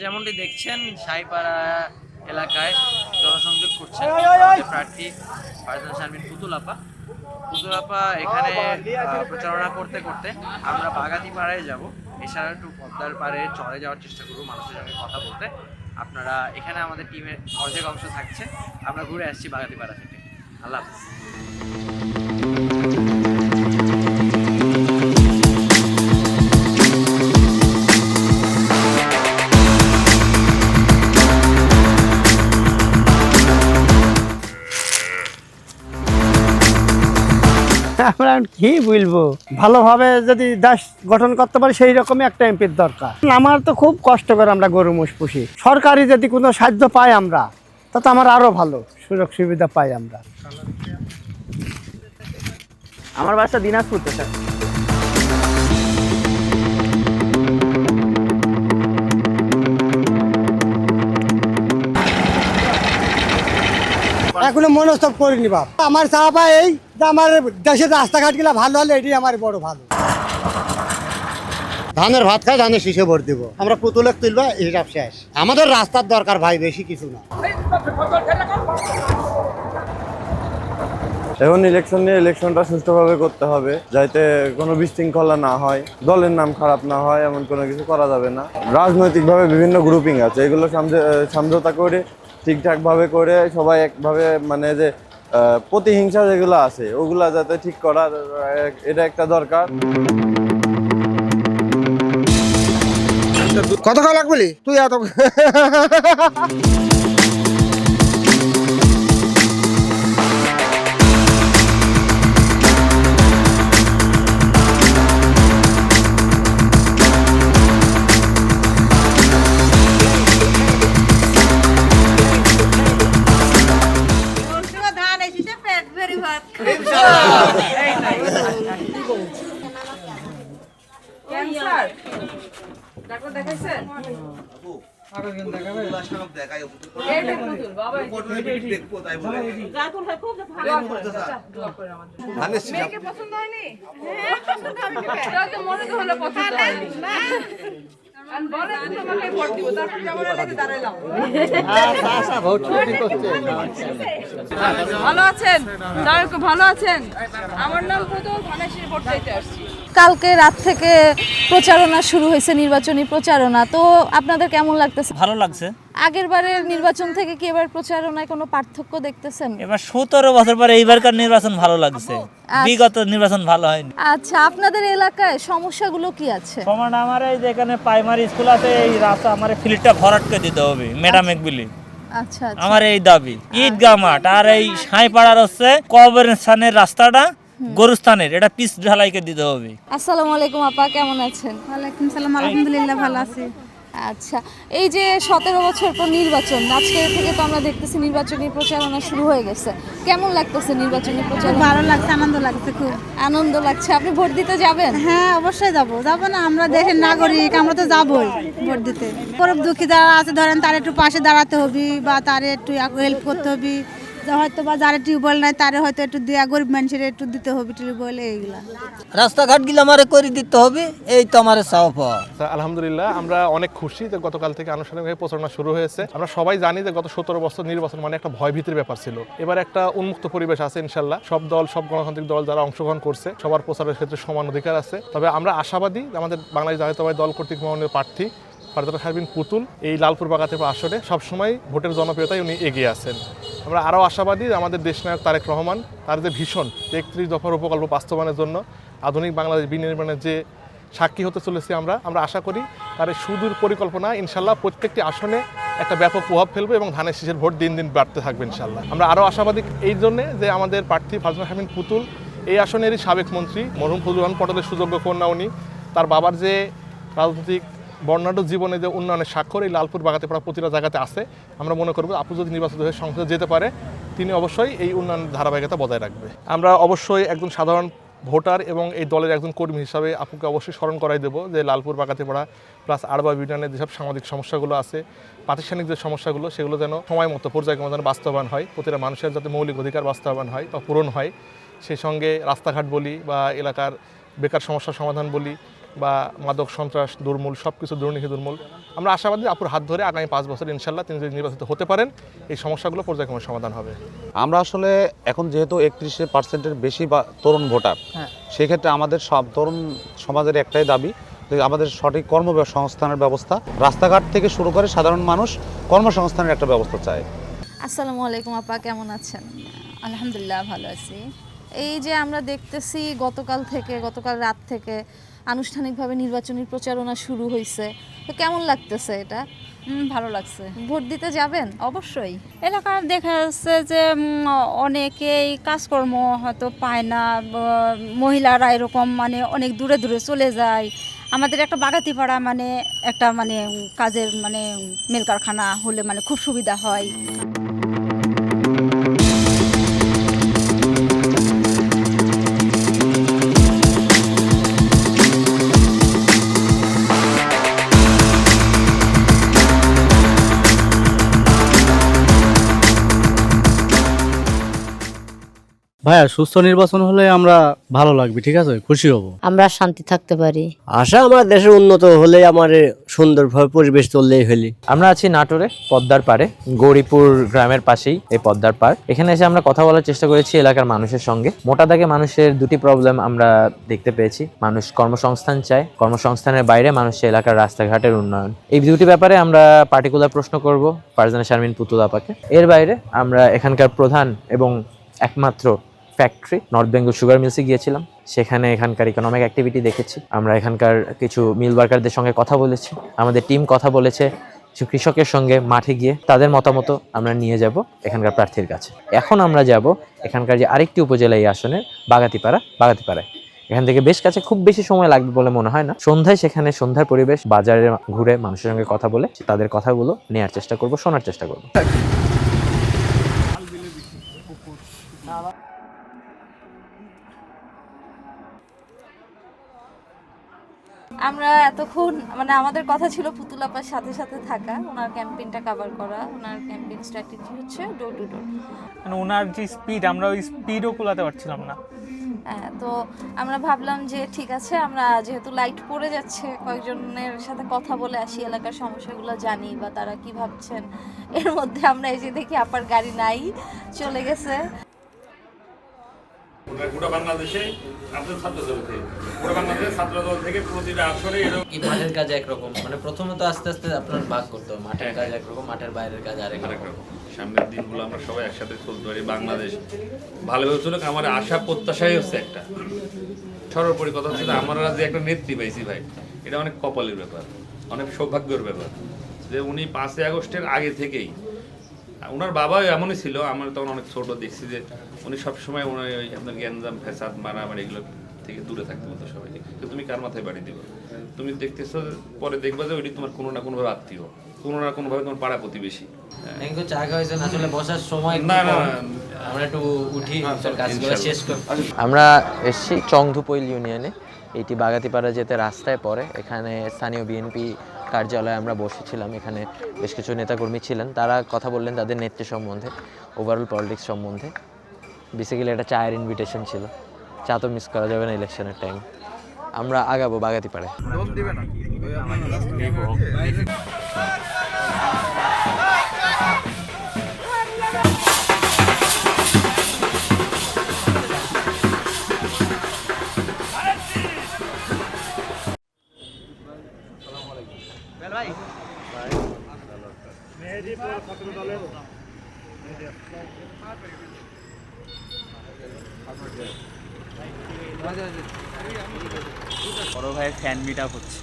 Speaker 1: যেমনটি দেখছেন শাহীপাড়া এলাকায় জনসংযোগ করছেন আমাদের প্রার্থী ফারজানা শারমিন পুতুল আপা এখানে প্রচারণা করতে করতে আমরা বাগাতি পাড়ায় যাব, এছাড়া একটু পদ্মার পাড়ে চলে যাওয়ার চেষ্টা করবো মানুষের সঙ্গে কথা বলতে। আপনারা এখানে আমাদের টিমের অর্ধেক অংশ থাকছে, আমরা ঘুরে আসছি বাগাতি পাড়া থেকে। আল্লাহ হাফেজ।
Speaker 9: আমরা কি বলবো, ভালোভাবে যদি দেশ গঠন করতে পারি সেই রকমই একটা এমপির দরকার। আমার তো খুব কষ্ট করে আমরা গরু মোষ পুষি, সরকারি যদি কোনো সাহায্য পাই আমরা তাতে আমার আরো ভালো সুযোগ সুবিধা পাই আমরা।
Speaker 1: আমার বাসা দিনাজপুর তো স্যার।
Speaker 9: এখনো মনোস্তব করিনি বাপ। আমার চাপা এই যে আমার দেশের রাস্তাঘাটগুলো ভালো হলে এটাই আমার বড় ভালো। ধানের ভাত খাই, ধানের শীষে ভোট দিব। আমরা পুতুলে তুলবা, হিসাব শেষ। আমাদের রাস্তার দরকার ভাই, বেশি কিছু না।
Speaker 10: এখন ইলেকশন নিয়ে ইলেকশনটা সুষ্ঠুভাবে করতে হবে, যাতে কোনো বিশৃঙ্খলা না হয়, দলের নাম খারাপ না হয়, এমন কোনো কিছু করা যাবে না। রাজনৈতিকভাবে বিভিন্ন গ্রুপিং আছে, এগুলো সমঝোতা করে ঠিকঠাকভাবে করে সবাই একভাবে মানে যে প্রতিহিংসা যেগুলো আছে ওগুলা যাতে ঠিক করা, এটা একটা দরকার।
Speaker 9: কত টাকা লাগবে তুই এত
Speaker 3: ডাক্তার দেখাইছেন? মেয়েকে পছন্দ হয়নি? মনে তো হলো পছন্দ হয়নি। বলে তোমাকে ভোট দিব, তারপর যেমন এলাকায় দাঁড়াইলাম। ভালো আছেন? ভালো আছেন? আমার নাম প্রথম, ধানেশীর ভোট চাইতে আসছি।
Speaker 11: কালকে রাত থেকে প্রচারণা শুরু হয়েছে, নির্বাচনী প্রচারণা। তো আপনাদের কেমন লাগতেছে?
Speaker 12: ভালো লাগছে।
Speaker 11: আগের বারের নির্বাচন থেকে কি এবার প্রচারণায় কোনো পার্থক্য দেখতেছেন?
Speaker 12: এবার 17 বছর পরে এইবারকার নির্বাচন ভালো লাগছে, বিগত নির্বাচন ভালো হয়নি।
Speaker 11: আচ্ছা, আপনাদের এলাকায় সমস্যাগুলো কি আছে?
Speaker 12: সমান আমার এই যেখানে প্রাইমারি স্কুল আছে, এই রাস্তা আমার ফিল্ডটা ভরাটকে দিতে হবে, ম্যাডাম বলি।
Speaker 11: আচ্ছা,
Speaker 12: আমার এই দাবি। ঈদগাহ মাঠ আর এই সাঁইপাড়ার হচ্ছে কবরস্থানের রাস্তাটা, গরুস্থানের, এটা পিচ ঢালাইকে দিতে হবে।
Speaker 11: আসসালামু আলাইকুম আপা, কেমন আছেন?
Speaker 8: ওয়ালাইকুম সালাম, আলহামদুলিল্লাহ ভালো আছি।
Speaker 11: আচ্ছা, এই যে 17 বছর পর নির্বাচন, আজকে থেকে তো আমরা দেখতেছি নির্বাচনী প্রচারণা শুরু হয়ে গেছে। কেমন লাগতেছে নির্বাচনী প্রচারণা?
Speaker 8: ভালো লাগছে, আনন্দ লাগছে, খুব
Speaker 11: আনন্দ লাগছে। আপনি ভোট দিতে যাবেন?
Speaker 8: হ্যাঁ, অবশ্যই যাবো না? আমরা দেশের নাগরিক, আমরা তো যাবোই ভোট দিতে। গরিব দুঃখী যারা আছে ধরেন, তার একটু পাশে দাঁড়াতে হবে বা তার একটু হেল্প করতে হবে। হয়তো বা যারা টিউবওয়েল নাই তারে হয়তো একটু দেয়া, গরিব মানুষের একটু দিতে হবে টিউবওয়েল, এইগুলা।
Speaker 12: রাস্তাঘাট গুলো আমারে করে দিতে হবে, এই তো আমার চাওয়া পাওয়া।
Speaker 5: আলহামদুলিল্লাহ, আমরা অনেক খুশি যে গতকাল থেকে আনুষ্ঠানিকভাবে প্রচারণা শুরু হয়েছে। আমরা সবাই জানি যে গত 17 বছর নির্বাচন মানে একটা ভয়ভীতির ব্যাপার ছিল। এবার একটা উন্মুক্ত পরিবেশ আছে ইনশাল্লাহ। সব দল, সব গণতান্ত্রিক দল যারা অংশগ্রহণ করছে, সবার প্রচারের ক্ষেত্রে সমান অধিকার আছে। তবে আমরা আশাবাদী আমাদের বাংলাদেশ জাতীয়তাবাদী দল কর্তৃক মনোনীত প্রার্থী ফারজানা শারমিন পুতুল এই লালপুর বাগাতিপাড়া আসনে সবসময় ভোটের জনপ্রিয়তায় উনি এগিয়ে আছেন। আমরা আরও আশাবাদী আমাদের দেশনায়ক তারেক রহমান, তার যে ভীষণ 31 দফার উপকল্প বাস্তবায়নের জন্য আধুনিক বাংলাদেশ বিনির্মাণের যে সাক্ষী হতে চলেছি আমরা আশা করি তার সুদূর পরিকল্পনা ইনশাল্লাহ প্রত্যেকটি আসনে একটা ব্যাপক প্রভাব ফেলবে এবং ধানের শীষের ভোট দিন দিন বাড়তে থাকবে ইনশাল্লাহ। আমরা আরও আশাবাদী এই জন্যে যে আমাদের প্রার্থী ফারজানা শারমিন পুতুল এই আসনেরই সাবেক মন্ত্রী মরহুম ফজলুর রহমান পটেলের সুযোগ্য কন্যা উনি। তার বাবার যে রাজনৈতিক বর্ণাঢ্য জীবনে যে উন্নয়নের স্বাক্ষর এই লালপুর বাগাতিপাড়া প্রতিটা জায়গাতে আছে। আমরা মনে করব আপু যদি নির্বাচিত হয়ে সংসদে যেতে পারে, তিনি অবশ্যই এই উন্নয়ন ধারাবাহিকতা বজায় রাখবে। আমরা অবশ্যই একজন সাধারণ ভোটার এবং এই দলের একজন কর্মী হিসাবে আপুকে অবশ্যই স্মরণ করাই দেবো যে লালপুর বাগাতিপাড়া প্লাস আরবা ইউনিয়নের যেসব সামাজিক সমস্যাগুলো আছে, প্রাতিষ্ঠানিক যে সমস্যাগুলো, সেগুলো যেন সময় মতো পর্যায়ক্রমে যেন বাস্তবায়ন হয়, প্রতিটা মানুষের যাতে মৌলিক অধিকার বাস্তবায়ন হয় বা পূরণ হয়। সেই সঙ্গে রাস্তাঘাট বলি বা এলাকার বেকার সমস্যার সমাধান বলি বা মাদক সন্ত্রাস দূরমূল, সব কিছু দুর্নীতি দূরমূল। আমরা আশাবাদী আপুর হাত ধরে আগামী 5 বছর ইনশাল্লাহ তিনি যদি নির্বাচিত হতে পারেন, এই সমস্যাগুলো পর্যায়ক্রমে সমাধান হবে।
Speaker 13: আমরা আসলে এখন যেহেতু 31% বেশি তরুণ ভোটার, সেক্ষেত্রে আমাদের সব তরুণ সমাজের একটাই দাবি যে আমাদের সঠিক কর্মসংস্থানের ব্যবস্থা, রাস্তাঘাট থেকে শুরু করে সাধারণ মানুষ কর্মসংস্থানের একটা ব্যবস্থা চায়।
Speaker 11: আসসালামু আলাইকুম আপা, কেমন আছেন?
Speaker 8: আলহামদুলিল্লাহ ভালো আছি।
Speaker 11: এই যে আমরা দেখতেছি গতকাল রাত থেকে আনুষ্ঠানিকভাবে নির্বাচনী প্রচারণা শুরু হয়েছে, তো কেমন লাগতেছে এটা?
Speaker 8: ভালো লাগছে।
Speaker 11: ভোট দিতে যাবেন?
Speaker 8: অবশ্যই। এলাকার দেখা যাচ্ছে যে অনেকেই কাজকর্ম হয়তো পায় না, মহিলারা এরকম মানে অনেক দূরে দূরে চলে যায়। আমাদের একটা বাগাতিপাড়া মানে একটা মানে কাজের মানে মিল কারখানা হলে মানে খুব সুবিধা হয়।
Speaker 14: ভাইয়া সুস্থ নির্বাচন হলে আমরা ভালো লাগবে, ঠিক আছে, খুশি হব,
Speaker 15: আমরা শান্তি থাকতে পারি।
Speaker 16: আশা আমার দেশের উন্নত হলে আমার সুন্দরভাবে পরিবেশ চললেই হলি।
Speaker 1: আমরা আছি নাটোরে পদ্মার পাড়ে, গৌরীপুর গ্রামের পাশেই এই পদ্মার পাড়। এখানে এসে আমরা কথা বলার চেষ্টা করেছি এলাকার মানুষের সঙ্গে। মোটা দাগে মানুষের দুটি প্রবলেম আমরা দেখতে পেয়েছি। মানুষ কর্মসংস্থান চায়, কর্মসংস্থানের বাইরে মানুষের এলাকার রাস্তাঘাটের উন্নয়ন, এই দুটি ব্যাপারে আমরা পার্টিকুলার প্রশ্ন করব ফারজানা শারমিন পুতুল আপাকে। এর বাইরে আমরা এখানকার প্রধান এবং একমাত্র ফ্যাক্টরি নর্থ বেঙ্গল সুগার মিলসে গিয়েছিলাম। সেখানে এখানকার ইকোনমিক অ্যাক্টিভিটি দেখেছি। আমরা এখানকার কিছু মিল ওয়ার্কারদের সঙ্গে কথা বলেছি। আমাদের টিম কথা বলেছে কিছু কৃষকের সঙ্গে মাঠে গিয়ে, তাদের মতামত আমরা নিয়ে যাব এখানকার প্রার্থীর কাছে। এখন আমরা যাব এখানকার যে আরেকটি উপজেলা এই আসনের বাগাতিপাড়ায়। এখান থেকে বেশ কাছে, খুব বেশি সময় লাগবে বলে মনে হয় না। সন্ধ্যায় সেখানে সন্ধ্যার পরিবেশ, বাজারে ঘুরে মানুষের সঙ্গে কথা বলে তাদের কথাগুলো নেওয়ার চেষ্টা করব, শোনার চেষ্টা করব।
Speaker 11: আমরা এতক্ষণ মানে আমাদের কথা ছিল পুতুল আপার সাথে সাথে থাকা, ওনার ক্যাম্পেইনটা কভার করা। ওনার ক্যাম্পেইন স্ট্র্যাটেজি হচ্ছে ডোর টু ডোর।
Speaker 17: মানে ওনার যে স্পিড, আমরা ওই স্পিডও কুলাতে পারছিলাম না।
Speaker 11: হ্যাঁ, তো আমরা ভাবলাম যে ঠিক আছে, আমরা যেহেতু লাইট পড়ে যাচ্ছে, কয়েকজনের সাথে কথা বলে আসি, এলাকার সমস্যাগুলো জানি বা তারা কি ভাবছেন। এর মধ্যে আমরা এই যে দেখি আপার গাড়ি নাই, চলে গেছে।
Speaker 18: গোটা বাংলাদেশে ছাত্রদল থেকে প্রতিটা আসরে
Speaker 1: মাঠের কাজ একরকম, মানে প্রথমত আস্তে আস্তে আপনার ভাগ করতে হবে। মাঠের কাজ একরকম, মাঠের বাইরের কাজ আরেক রকম।
Speaker 18: সামনের দিনগুলো আমরা সবাই একসাথে চলতে পারি, বাংলাদেশ ভালোভাবে চলুক। আমার আশা প্রত্যাশাই হচ্ছে একটা, সর্বোপরি কথা হচ্ছে আমরা যে একটা নেত্রী পাইছি ভাই, এটা অনেক কপালের ব্যাপার, অনেক সৌভাগ্যের ব্যাপার যে উনি 5ই আগস্টের আগে থেকেই, ওনার বাবা এমনই ছিল। আমরা তখন অনেক ছোট, দেখছি যে উনি সবসময় ওনার ওই আপনার গ্যাঞ্জাম ফ্যাসাদ মারামারি এগুলো থেকে দূরে থাকতে বলতো সবাইকে। তো তুমি কার মাথায় বাড়ি দিবে, তুমি দেখতেছো পরে দেখবা যে ওইটি তোমার কোনো না কোনোভাবে আত্মীয়, কোনো না কোনোভাবে তোমার পাড়া প্রতিবেশী।
Speaker 1: আসলে বসার সময়
Speaker 18: না,
Speaker 1: আমরা একটু উঠি, কাজগুলো শেষ করি। আমরা এসেছি চংধুপৈল ইউনিয়নে, এটি বাগাতিপাড়া যেতে রাস্তায় পড়ে। এখানে স্থানীয় বিএনপি কার্যালয়ে আমরা বসেছিলাম। এখানে বেশ কিছু নেতাকর্মী ছিলেন, তারা কথা বললেন তাদের নেত্রী সম্বন্ধে, ওভারঅল পলিটিক্স সম্বন্ধে। বেসিক্যালি একটা চায়ের ইনভিটেশন ছিল, চা তো মিস করা যাবে না ইলেকশনের টাইম। আমরা আগাবো বাগাতিপাড়ায়।
Speaker 17: বড় ভাইয়ের ফ্যান মিট আপ হচ্ছে।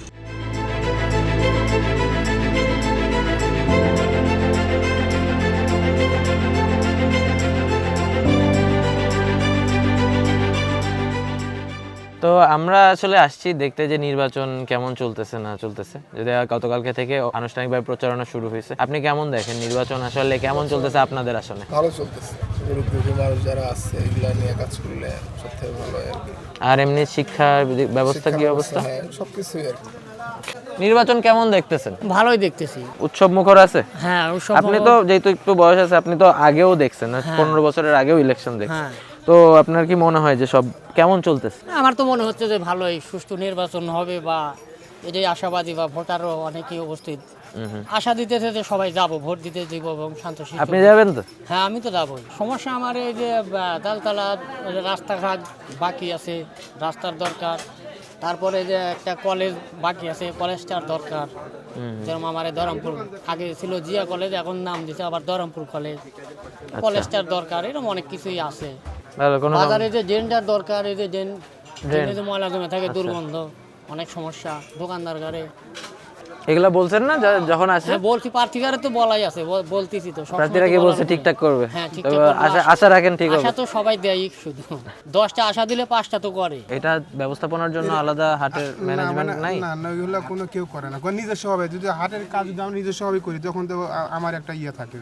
Speaker 1: তো আমরা আসলে আসছি দেখতে যে নির্বাচন কেমন চলতেছে না চলতেছে। যদি গতকালকে থেকে আনুষ্ঠানিকভাবে প্রচারণা শুরু হয়েছে, আপনি কেমন দেখেন নির্বাচন আসলে কেমন চলতেছে আপনাদের আসনে?
Speaker 19: ভালো চলতেছে, মানুষ যারা আছে এগুলা নিয়ে কাজ করলে সবথেকে ভালো হয় আর কি।
Speaker 1: আর এমনি শিক্ষা ব্যবস্থা কি অবস্থা?
Speaker 19: সবকিছুই আর কি।
Speaker 1: নির্বাচন কেমন দেখতেছেন?
Speaker 15: ভালোই দেখতেছি।
Speaker 1: উৎসব মুখর আছে?
Speaker 15: হ্যাঁ,
Speaker 1: আপনি তো যেহেতু একটু বয়স আছে, আপনি তো আগেও দেখছেন, 15 বছরের আগেও ইলেকশন দেখছেন, তো আপনার কি মনে হয় যে সব কেমন চলতেছে?
Speaker 15: আমার তো মনে হচ্ছে যে ভালোই সুষ্ঠু নির্বাচন হবে, বা এটাই আশাবাদী, বা ভোটারও অনেকেই উপস্থিত আশা দিতেছে যে সবাই যাব, ভোট দিতে দিব এবং শান্তশিষ্ট।
Speaker 1: আপনি যাবেন তো?
Speaker 15: হ্যাঁ, আমি তো যাবই। সমস্যা আমার এই যে তালতলা রাস্তাঘাট বাকি আছে, রাস্তার দরকার। তারপরে যে একটা কলেজ বাকি আছে, কলেজটার দরকার। যেরকম আমার ধরমপুর আগে ছিল জিয়া কলেজ, এখন নাম দিছে আবার ধরমপুর কলেজ, কলেজটার দরকার। এরকম অনেক কিছুই আছে। বাজারে যে ড্রেনটার দরকার, এই যে ড্রেনে যে ময়লা জমে থাকে, দুর্গন্ধ, অনেক সমস্যা দোকানদার গাড়ি।
Speaker 1: এগুলা বলছেন না যখন আসে?
Speaker 15: বলছি প্রার্থীগারে তো বলাই আছে, বলতেছি তো।
Speaker 1: প্রার্থীরা কি বলছে ঠিকঠাক করবে?
Speaker 15: হ্যাঁ, ঠিকঠাক করবে।
Speaker 1: আশা রাখেন ঠিক হবে?
Speaker 15: আশা তো সবাই দেয়, শুধু 10টা আশা দিলে 5টা তো করে।
Speaker 1: এটা ব্যবস্থাপনার জন্য আলাদা হাটের ম্যানেজমেন্ট নাই?
Speaker 19: না, ওইগুলো কোনো কেউ করে না, নিজস্ব হবে। যদি হাটের কাজ যদি আমরা নিজস্ব হবে করি, তখন তো আমার একটা ইয়ে থাকে।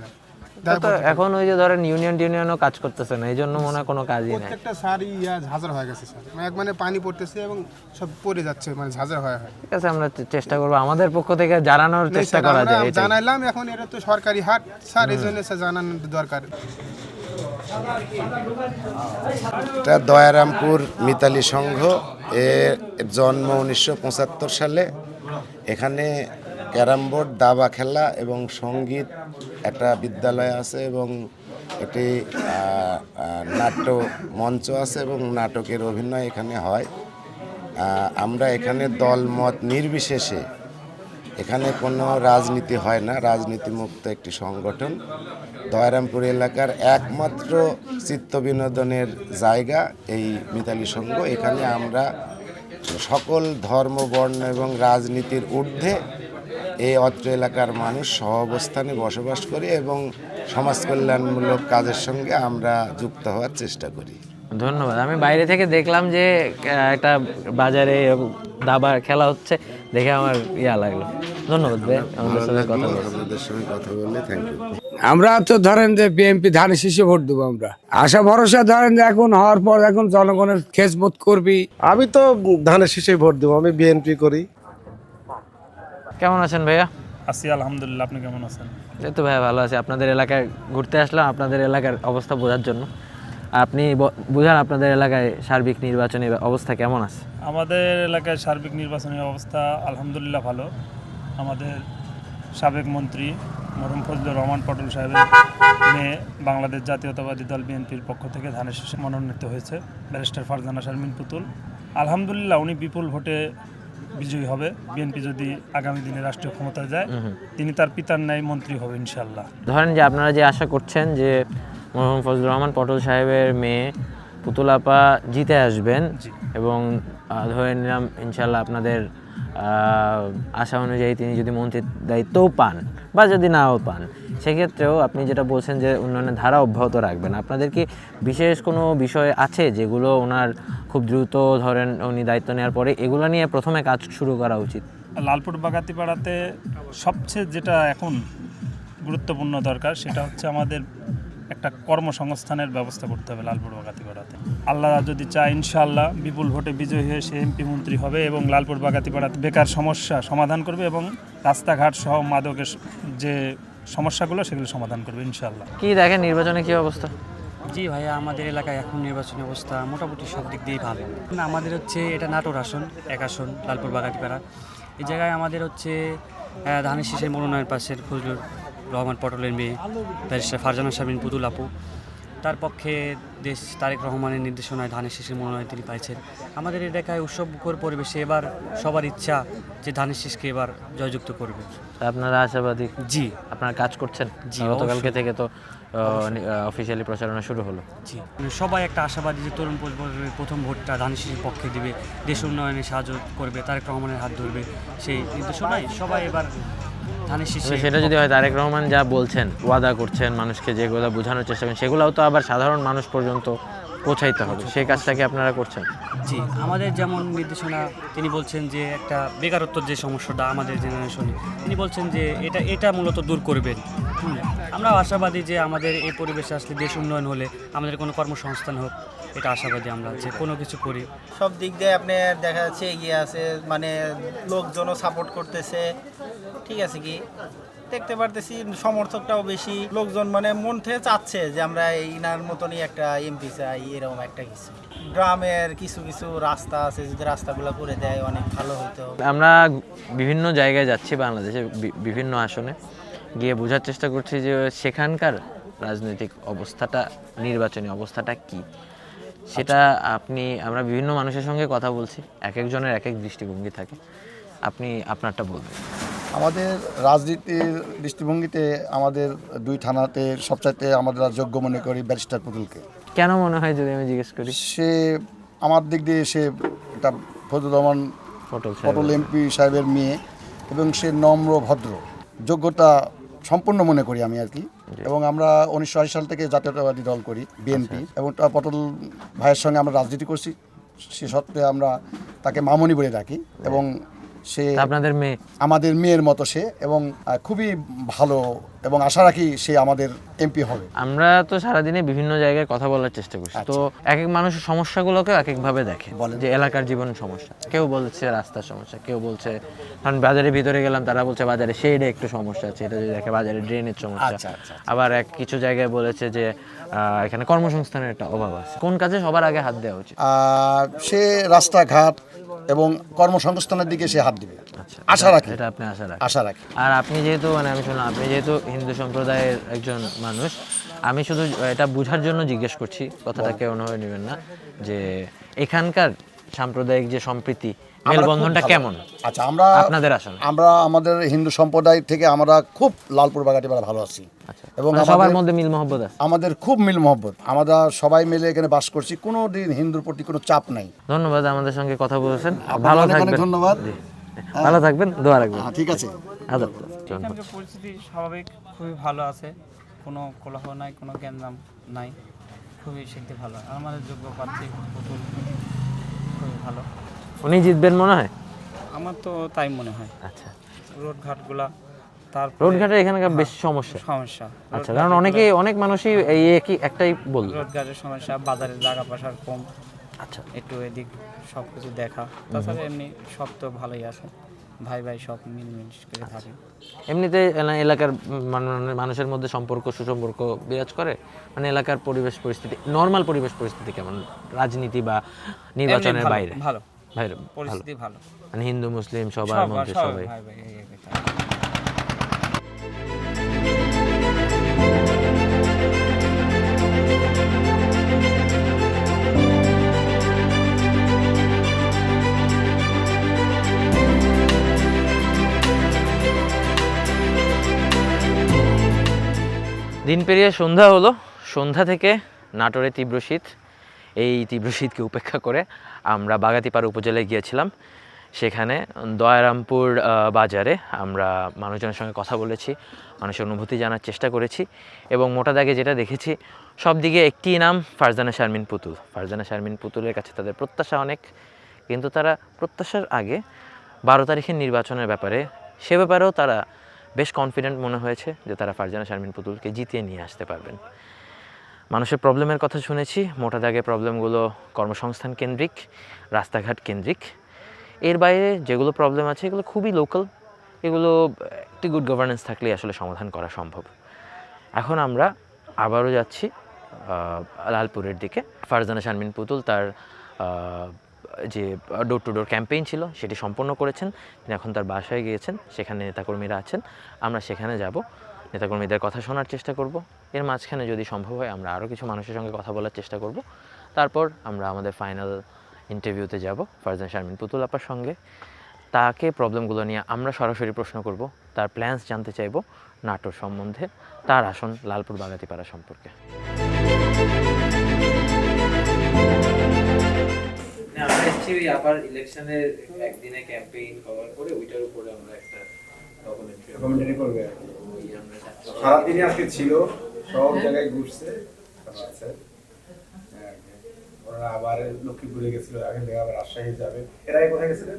Speaker 1: এখন ওই যে ধরেন ইউনিয়নও কাজ করতেছে না, এই জন্য মনে হয় কোনো কাজই নাই।
Speaker 19: প্রত্যেকটা সারি ঝাঁঝর হয়ে গেছে স্যার, মানে পানি পড়তেছে এবং সব পড়ে যাচ্ছে, মানে ঝাঁঝর হয়।
Speaker 1: ঠিক আছে, আমরা চেষ্টা করব আমাদের পক্ষ থেকে জানানোর চেষ্টা করা যায়।
Speaker 19: জানাইলাম, এখন এটা তো সরকারি হাট স্যার, এই জন্য জানানোর দরকার।
Speaker 20: এটা দয়ারামপুর মিতালি সংঘ, এর জন্ম 1975 সালে। এখানে ক্যারাম বোর্ড, দাবা খেলা এবং সঙ্গীত একটা বিদ্যালয় আছে এবং একটি নাট্য মঞ্চ আছে এবং নাটকের অভিনয় এখানে হয়। আমরা এখানে দলমত নির্বিশেষে, এখানে কোনো রাজনীতি হয় না, রাজনীতিমুক্ত একটি সংগঠন। দয়ারামপুর এলাকার একমাত্র চিত্ত বিনোদনের জায়গা এই মিতালি সংঘ। এখানে আমরা সকল ধর্ম, বর্ণ এবং রাজনীতির ঊর্ধ্বে এই অত্র এলাকার মানুষ সহ অবস্থানে বসবাস করি এবং সমাজ কল্যাণমূলক কাজের সঙ্গে আমরা যুক্ত হওয়ার চেষ্টা করি।
Speaker 1: ধন্যবাদ। আমি বাইরে থেকে দেখলাম যে একটা বাজারে দাবা খেলা হচ্ছে, দেখে আমার লাগলো। ধন্যবাদ ভাই আমাদের সাথে কথা বলে।
Speaker 20: আপনাদের সঙ্গে কথা বলে থ্যাংক ইউ।
Speaker 21: আমরা তো ধরেন যে বিএনপি ধানের শীষে ভোট দেবো। আমরা আশা ভরসা ধরেন যে এখন হওয়ার পর এখন জনগণের খেজমত করবি।
Speaker 22: আমি তো ধানের শীষে ভোট দেবো, আমি বিএনপি করি।
Speaker 1: কেমন আছেন ভাইয়া?
Speaker 17: আছি আলহামদুলিল্লাহ, আপনি কেমন আছেন?
Speaker 1: এই তো ভাইয়া ভালো আছি। আপনাদের এলাকায় ঘুরতে আসলাম আপনাদের এলাকার অবস্থা বোঝার জন্য। আপনি বুঝান আপনাদের এলাকায় সার্বিক নির্বাচনী অবস্থা কেমন আছে?
Speaker 17: আমাদের এলাকায় সার্বিক নির্বাচনী অবস্থা আলহামদুলিল্লাহ ভালো। আমাদের সাবেক মন্ত্রী মরহুম ফজলুর রহমান পটল সাহেবের মেয়ে বাংলাদেশ জাতীয়তাবাদী দল বিএনপির পক্ষ থেকে ধানের শীষে মনোনীত হয়েছে, ব্যারিস্টার ফারজানা শারমিন পুতুল। আলহামদুলিল্লাহ উনি বিপুল ভোটে বিজয়ী হবে। বিএনপি যদি আগামী দিনে রাষ্ট্রীয় ক্ষমতায় যায়, তিনি তার পিতার ন্যায় মন্ত্রী হবে ইনশাআল্লাহ।
Speaker 1: ধরেন যে আপনারা যে আশা করছেন যে মরহুম ফজলুর রহমান পটল সাহেবের মেয়ে পুতুল আপা জিতে আসবেন এবং ধরে নিলাম ইনশাআল্লাহ আপনাদের আশা অনুযায়ী তিনি যদি মন্ত্রীর দায়িত্বও পান বা যদি নাও পান, সেক্ষেত্রেও আপনি যেটা বলছেন যে উন্নয়নের ধারা অব্যাহত রাখবেন। আপনাদের কি বিশেষ কোনো বিষয় আছে যেগুলো ওনার খুব দ্রুত ধরেন উনি দায়িত্ব নেওয়ার পরে এগুলো নিয়ে প্রথমে কাজ শুরু করা উচিত?
Speaker 17: লালপুর বাগাতিপাড়াতে সবচেয়ে যেটা এখন গুরুত্বপূর্ণ দরকার সেটা হচ্ছে আমাদের একটা কর্মসংস্থানের ব্যবস্থা করতে হবে লালপুর বাগাতিপাড়াতে। আল্লাহ যদি চায় ইনশাআল্লাহ বিপুল ভোটে বিজয়ী হয়ে সে এমপি মন্ত্রী হবে এবং লালপুর বাগাতিপাড়াতে বেকার সমস্যা সমাধান করবে এবং রাস্তাঘাট সহ মাদকের যে সমস্যাগুলো সেগুলো সমাধান করবে ইনশাআল্লাহ।
Speaker 1: কি দেখেন নির্বাচনে কি অবস্থা?
Speaker 23: জি ভাইয়া, আমাদের এলাকায় এখন নির্বাচনী অবস্থা মোটামুটি সব দিক দিয়েই ভালো। আমাদের হচ্ছে এটা নাটোর আসন, এক আসন লালপুর বাগাতিপাড়া। এই জায়গায় আমাদের হচ্ছে ধানের শীষের মনোনয়ন পাশের ফজলুর রহমান পটলের মেয়ে ব্যারিস্টার ফারজানা শারমিন পুতুল আপু, তার পক্ষে দেশ তারেক রহমানের নির্দেশনায় ধানের শীষের মনোনয়ন তিনি পাইছেন। আমাদের এলাকায় উৎসবমুখর পরিবেশে এবার সবার ইচ্ছা যে ধানের শীষকে এবার জয়যুক্ত করবে।
Speaker 1: আপনারা আশাবাদী?
Speaker 23: জি।
Speaker 1: আপনারা কাজ করছেন?
Speaker 23: জি,
Speaker 1: গতকালকে থেকে তো অফিসিয়ালি প্রচারণা শুরু হলো।
Speaker 23: জি, সবাই একটা আশাবাদী যে তরুণ প্রজন্মের প্রথম ভোটটা ধানের শীষের পক্ষে দিবে, দেশ উন্নয়নে সাহায্য করবে, তারেক রহমানের হাত ধরবে, সেই নির্দেশনায় সবাই এবার ধানের শীষে।
Speaker 1: সেটা যদি হয় তারেক রহমান যা বলছেন, ওয়াদা করছেন মানুষকে, যেগুলো বোঝানোর চেষ্টা করেন, সেগুলোও তো আবার সাধারণ মানুষ পর্যন্ত পৌঁছাইতে হবে, সেই কাজটাকে আপনারা করছেন?
Speaker 23: জি, আমাদের যেমন নির্দেশনা তিনি বলছেন যে একটা বেকারত্বের যে সমস্যাটা আমাদের জেনারেশনে, তিনি বলছেন যে এটা মূলত দূর করবেন। আমরা আশাবাদী যে আমাদের এই পরিবেশে আসলে দেশ উন্নয়ন হলে আমাদের কোনো কর্মসংস্থান হোক, এটা আশাবাদী আমরা যে কোনো কিছু করি।
Speaker 24: সব দিক দিয়ে আপনি দেখা যাচ্ছে এগিয়ে আছে, মানে লোকজনও সাপোর্ট করতেছে, ঠিক আছে কি দেখতে পারতেছি, সমর্থকটাও বেশি, লোকজন মানে মন থেকে চাচ্ছে যে আমরা ইনার মতনই একটা এমপি চাই, এরকম একটা কিছু। গ্রামের কিছু কিছু রাস্তা আছে, যদি রাস্তাগুলো করে দেয় অনেক ভালো হতো।
Speaker 1: আমরা বিভিন্ন জায়গায় যাচ্ছি বাংলাদেশে, বিভিন্ন আসনে গিয়ে বোঝার চেষ্টা করছি যে সেখানকার রাজনৈতিক অবস্থাটা, নির্বাচনী অবস্থাটা কি সেটা আমরা বিভিন্ন মানুষের সঙ্গে কথা বলছি, এক একজনের এক এক দৃষ্টিভঙ্গি থাকে। আপনি আপনারটা বলবেন।
Speaker 25: আমাদের রাজনীতির দৃষ্টিভঙ্গিতে আমাদের দুই থানাতে সবচাইতে আমাদের যোগ্য মনে করি ব্যারিস্টার পুতুলকে।
Speaker 1: কেন মনে হয় যদি আমি জিজ্ঞেস করি?
Speaker 25: সে আমার দিক দিয়ে সে এটা ফজলুর রহমান পটল এমপি সাহেবের মেয়ে এবং সে নম্র ভদ্র, যোগ্যতা সম্পূর্ণ মনে করি আমি আর কি। এবং আমরা 1980 সাল থেকে জাতীয়তাবাদী দল করি বিএনপি, এবং পটল ভাইয়ের সঙ্গে আমরা রাজনীতি করছি, সে সত্ত্বে আমরা তাকে মামনি বলে ডাকি। এবং সে
Speaker 1: আপনাদের মেয়ে,
Speaker 25: আমাদের মেয়ের মতো সে, এবং খুবই ভালো এবং আশা রাখি সে আমাদের এমপি হবে।
Speaker 1: আমরা তো সারাদিনে বিভিন্ন জায়গায় কথা বলার চেষ্টা করছি, তো এক এক মানুষের সমস্যাগুলোকে এক একভাবে দেখে, যে এলাকার জীবন সমস্যা, কেউ বলছে রাস্তার সমস্যা, কেউ বলছে কারণ বাজারের ভিতরে গেলাম তারা বলছে বাজারে শেডে একটু সমস্যা আছে, এটা যদি দেখে বাজারে ড্রেনের সমস্যা। আবার কিছু জায়গায় বলেছে যে এখানে কর্মসংস্থানের একটা অভাব আছে। কোন কাজে সবার আগে হাত দেওয়া উচিত?
Speaker 25: সে রাস্তাঘাট এবং কর্মসংস্থানের দিকে সে হাত দিবে, আশা রাখি।
Speaker 1: এটা আপনি আশা রাখি। আর আপনি যেহেতু আমি শুনলাম আপনি যেহেতু হিন্দু সম্প্রদায়ের একজন মানুষ, আমি শুধু এটা বোঝার জন্য জিজ্ঞেস করছি, কথাটা কেউ অন্যভাবে নেবেন না, যে এখানকার সাম্প্রদায়িক যে সম্প্রীতি মেলবন্ধনটা কেমন?
Speaker 25: আচ্ছা, আমরা
Speaker 1: আপনাদের আসলে
Speaker 25: আমাদের হিন্দু সম্প্রদায় থেকে আমরা খুব লালপুর বাগাতিপাড়া ভালো আছি, এবং
Speaker 1: সবার মধ্যে মিল মহব্বত আছে,
Speaker 25: আমাদের খুব মিল মহব্বত, আমরা সবাই মিলে এখানে বাস করছি, কোনো দিন হিন্দুর প্রতি কোনো চাপ নাই।
Speaker 1: ধন্যবাদ আমাদের সঙ্গে কথা বলেছেন, ভালো থাকবেন।
Speaker 25: ধন্যবাদ,
Speaker 1: ভালো থাকবেন, দোয়া রাখবেন।
Speaker 25: ঠিক আছে।
Speaker 2: পরিস্থিতি স্বাভাবিক, খুবই ভালো আছে, কোনো কোলাহল নাই, কোনো গ্যাঞ্জাম নাই, খুবই শিখতে ভালো। আমাদের যোগ্য প্রার্থী পুতুল খুবই ভালো।
Speaker 1: উনি জিতবেন মনে হয়?
Speaker 2: আমার তো তাই মনে হয়।
Speaker 1: আচ্ছা,
Speaker 2: রোডঘাটগুলা, তার
Speaker 1: রোডঘাটের এখানকার বেশি সমস্যা। আচ্ছা, কারণ অনেক মানুষই এই একটাই বলল,
Speaker 2: রোডঘাটের সমস্যা, বাজারের জায়গা পাশার কম।
Speaker 1: আচ্ছা,
Speaker 2: একটু এদিক সব কিছু দেখা, তাছাড়া এমনি সব তো ভালোই আছে, ভাই ভাই সব মিলমিশ করে থাকে।
Speaker 1: এমনিতে এলাকার মানুষের মধ্যে সুসম্পর্ক বিরাজ করে, মানে এলাকার পরিবেশ পরিস্থিতি, নর্মাল পরিবেশ পরিস্থিতি কেমন, রাজনীতি বা নির্বাচনের বাইরে?
Speaker 2: ভালো, পরিস্থিতি ভালো,
Speaker 1: মানে হিন্দু মুসলিম সবার মধ্যে সবাই। দিন পেরিয়ে সন্ধ্যা হলো, সন্ধ্যা থেকে নাটোরে তীব্র শীত। এই তীব্র শীতকে উপেক্ষা করে আমরা বাগাতিপাড়া উপজেলায় গিয়েছিলাম। সেখানে দয়ারামপুর বাজারে আমরা মানুষজনের সঙ্গে কথা বলেছি, মানুষের অনুভূতি জানার চেষ্টা করেছি, এবং মোটা দাগে যেটা দেখেছি সব দিকে একটি নাম, ফারজানা শারমিন পুতুল। ফারজানা শারমিন পুতুলের কাছে তাদের প্রত্যাশা অনেক, কিন্তু তারা প্রত্যাশার আগে 12 তারিখের নির্বাচনের ব্যাপারে সে ব্যাপারেও তারা বেশ কনফিডেন্ট মনে হয়েছে যে তারা ফারজানা শারমিন পুতুলকে জিতিয়ে নিয়ে আসতে পারবেন। মানুষের প্রবলেমের কথা শুনেছি, মোটা দাগে প্রবলেমগুলো কর্মসংস্থান কেন্দ্রিক, রাস্তাঘাট কেন্দ্রিক। এর বাইরে যেগুলো প্রবলেম আছে এগুলো খুবই লোকাল, এগুলো একটি গুড গভর্নেন্স থাকলেই আসলে সমাধান করা সম্ভব। এখন আমরা আবারও যাচ্ছি লালপুরের দিকে। ফারজানা শারমিন পুতুল তার যে ডোর টু ডোর ক্যাম্পেইন ছিল সেটি সম্পন্ন করেছেন, তিনি এখন তার বাসায় গিয়েছেন, সেখানে নেতাকর্মীরা আছেন, আমরা সেখানে যাব, নেতাকর্মীদের কথা শোনার চেষ্টা করব। এর মাঝখানে যদি সম্ভব হয় আমরা আরও কিছু মানুষের সঙ্গে কথা বলার চেষ্টা করব। তারপর আমরা আমাদের ফাইনাল ইন্টারভিউতে যাব ফারজানা শারমিন পুতুল আপার সঙ্গে। তাকে প্রবলেমগুলো নিয়ে আমরা সরাসরি প্রশ্ন করব, তার প্ল্যান্স জানতে চাইব নাটোর সম্বন্ধে, তার আসন লালপুর বাগাতিপাড়া সম্পর্কে। আমরা এসেছি আপার ইলেকশনের একদিনে ক্যাম্পেইন কভার করে, ওইটার উপরে আমরা একটা ডকুমেন্টারি করবে।
Speaker 4: সারাদিনই আজকে ছিল, সব জায়গায় ঘুরছে, ওরা আবার লক্ষ্মীপুরে গেছিল, এখন থেকে আবার রাজশাহী যাবে। এরা কোথায় গেছিলেন?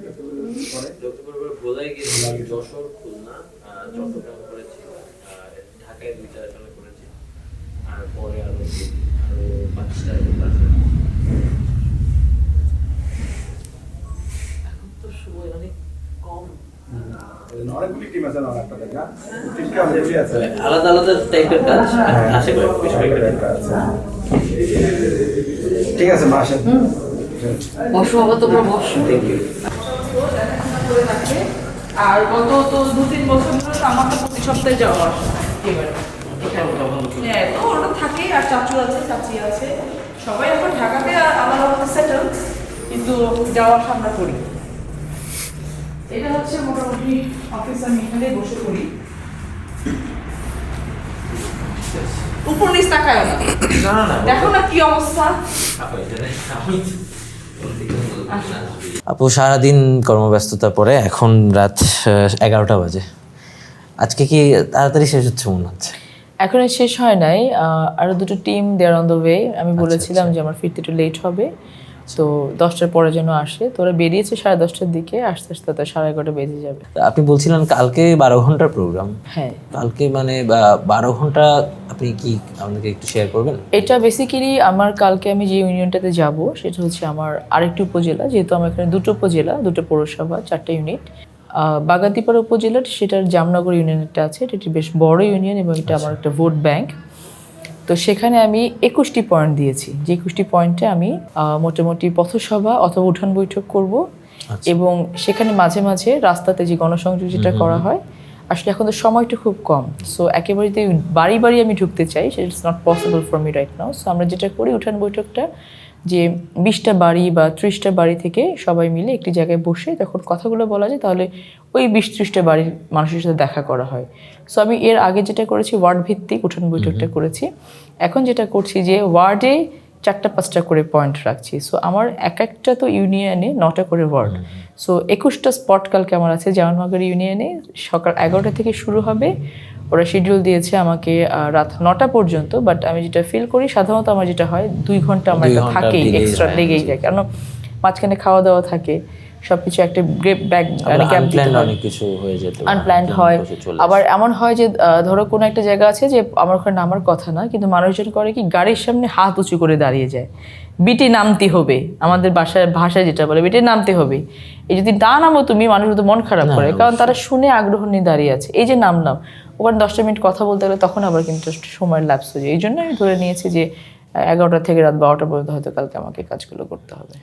Speaker 1: লক্ষ্মীপুরে ভোলায় গিয়েছিলাম, যশোর, খুলনা, চট্টগ্রাম করেছি, ঢাকায় 2টা আসনে করেছি, আর পরে আরো 5টা আছে। এখন তো সময় অনেক কম,
Speaker 4: অনেকগুলি টিম আছে না আপনাদের, না?
Speaker 1: আলাদা আলাদা টাইপের কাজ আছে,
Speaker 4: ঠিক আছে, মা আসেন,
Speaker 3: বসো বাবা, তোমরা বসো। আর গত তো 2-3 বছর ধরে আমার তো প্রতি সপ্তাহে যাওয়া আসে এবারে। হ্যাঁ, তো ওরা থাকেই, আর চাচু আছে, চাচি আছে, সবাই এখন ঢাকাতে আলাদা আলাদা সেটেল, কিন্তু যাওয়া আসা আমরা করি। এটা হচ্ছে মোটামুটি অফিস, আমি এখানে বসে করি। উপর নিচ তাকায় না, দেখো না কি অবস্থা।
Speaker 1: আপু সারাদিন কর্মব্যস্ততার পরে এখন রাত 11টা বাজে, আজকে কি তাড়াতাড়ি শেষ হচ্ছে মনে হচ্ছে?
Speaker 6: এখনো শেষ হয় নাই, আরো 2টো team there on the way. আমি বলেছিলাম যে আমার ফিরতে একটু লেট হবে, তো 10টার পরে যেন আসে। তো ওরা বেরিয়েছে 10:30টার দিকে, আস্তে আস্তে তো 11:30 বেজে যাবে।
Speaker 1: আপনি বলছিলেন কালকে 12 ঘন্টার প্রোগ্রাম।
Speaker 6: হ্যাঁ,
Speaker 1: কালকে মানে 12 ঘন্টা আপনি কি আমাদেরকে একটু শেয়ার করবেন?
Speaker 6: এটা বেসিক্যালি আমার কালকে আমি যে ইউনিয়নটাতে যাব সেটা হচ্ছে আমার আরেকটি উপজেলা, যেহেতু আমার এখানে 2টো উপজেলা, 2টো পৌরসভা, 4টা ইউনিট। বাগাতিপাড়া উপজেলার সেটার জামনগর ইউনিয়নটা আছে, এটি বেশ বড় ইউনিয়ন এবং এটা আমার একটা ভোট ব্যাংক। তো সেখানে আমি 21টি পয়েন্ট দিয়েছি, যে 21টি পয়েন্টে আমি মোটামুটি পথসভা অথবা উঠান বৈঠক করব এবং সেখানে মাঝে মাঝে রাস্তাতে যে গণসংযোগ যেটা করা হয়, আসলে এখন তো সময়টা খুব কম, সো একেবারে বাড়ি বাড়ি আমি ঢুকতে চাই, সেটা it's not possible for me right now. So আমরা যেটা করি উঠান বৈঠকটা, যে 20টা বাড়ি বা 30টা বাড়ি থেকে সবাই মিলে একটি জায়গায় বসে যখন কথাগুলো বলা যায়, তাহলে ওই 20-30টা বাড়ির মানুষের সাথে দেখা করা হয়। সো আমি এর আগে যেটা করেছি ওয়ার্ড ভিত্তিক উঠান বৈঠকটা করেছি, এখন যেটা করছি যে ওয়ার্ডে 4টা-5টা করে পয়েন্ট রাখছি। সো আমার একটা তো ইউনিয়নে 9টা করে ওয়ার্ড, সো 21টা স্পট কালকে আমার আছে জামাননগর ইউনিয়নে। সকাল 11টা থেকে শুরু হবে, ওরা শিডিউল দিয়েছে আমাকে রাত 9টা পর্যন্ত, বাট আমি যেটা ফিল করি সাধারণত আমার যেটা হয় 2 ঘন্টা আমার একটা থাকেই, এক্সট্রা লেগেই যায়, কারণ মাঝখানে খাওয়া দাওয়া থাকে, সবকিছু একটা গ্রেপ ব্যাগ
Speaker 1: অনেক কিছু হয়ে যেত,
Speaker 6: আনপ্ল্যান্ড হয়। আবার এমন হয় যে ধরো কোনো একটা জায়গা আছে যে আমার ওখানে নামার কথা না, কিন্তু মানুষজন করে কি গাড়ির সামনে হাত উঁচু করে দাঁড়িয়ে যায়, বিটি নামতে হবে, আমাদের ভাষায় যেটা বলে বিটি নামতে হবে। এই যদি না নামো তুমি, মানুষ তো মন খারাপ করে, কারণ তারা শুনে আগ্রহ নিয়ে দাঁড়িয়ে আছে। এই যে নামলাম, ওখানে 10টা মিনিট কথা বলতে গেলে তখন আবার কিন্তু সময়ের ল্যাপস হয়ে যায়। এই জন্য আমি ধরে নিয়েছি যে 11টা থেকে রাত 12টা পর্যন্ত হয়তো কালকে আমাকে কাজগুলো করতে হবে।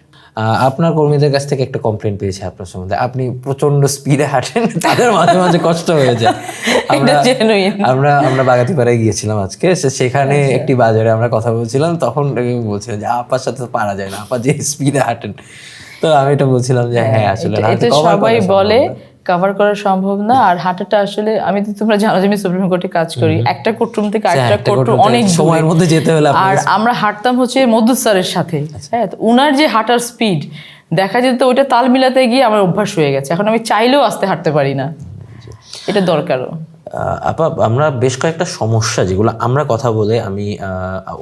Speaker 1: আপনার কর্মীদের কাছ থেকে একটা কমপ্লেন পেয়েছি আপনার সম্বন্ধে, আপনি প্রচন্ড স্পিডে হাঁটেন, তাদের মাঝে মাঝে কষ্ট হয়ে যায়। আমরা বাগাতিপাড়ায় গিয়েছিলাম আজকে, সেখানে একটি বাজারে আমরা কথা বলছিলাম, তখন বলছিলাম যে আপার সাথে তো পারা যায় না, আপা যে স্পিডে হাঁটেন। তো আমি এটা বলছিলাম যে হ্যাঁ আসলে
Speaker 6: সবাই বলে কভার করা সম্ভব না। আর হাঁটাটা আসলে আমি তো, তোমরা জানো যে আমি সুপ্রিম কোর্টে কাজ করি, একটা কোর্টরুম থেকে আরেকটা কোর্টরুম অনেক
Speaker 1: সময়ের মধ্যে যেতে হলে,
Speaker 6: আর আমরা হাঁটতাম হচ্ছে মধু স্যারের সাথে। হ্যাঁ, তো উনার যে হাঁটার স্পিড দেখা যেত, ওইটা তাল মিলাতে গিয়ে আমার অভ্যাস হয়ে গেছে, এখন আমি চাইলেও আস্তে হাঁটতে পারি না, এটা দরকারও।
Speaker 1: আপা, আমরা বেশ কয়েকটা সমস্যা যেগুলো আমরা কথা বলে, আমি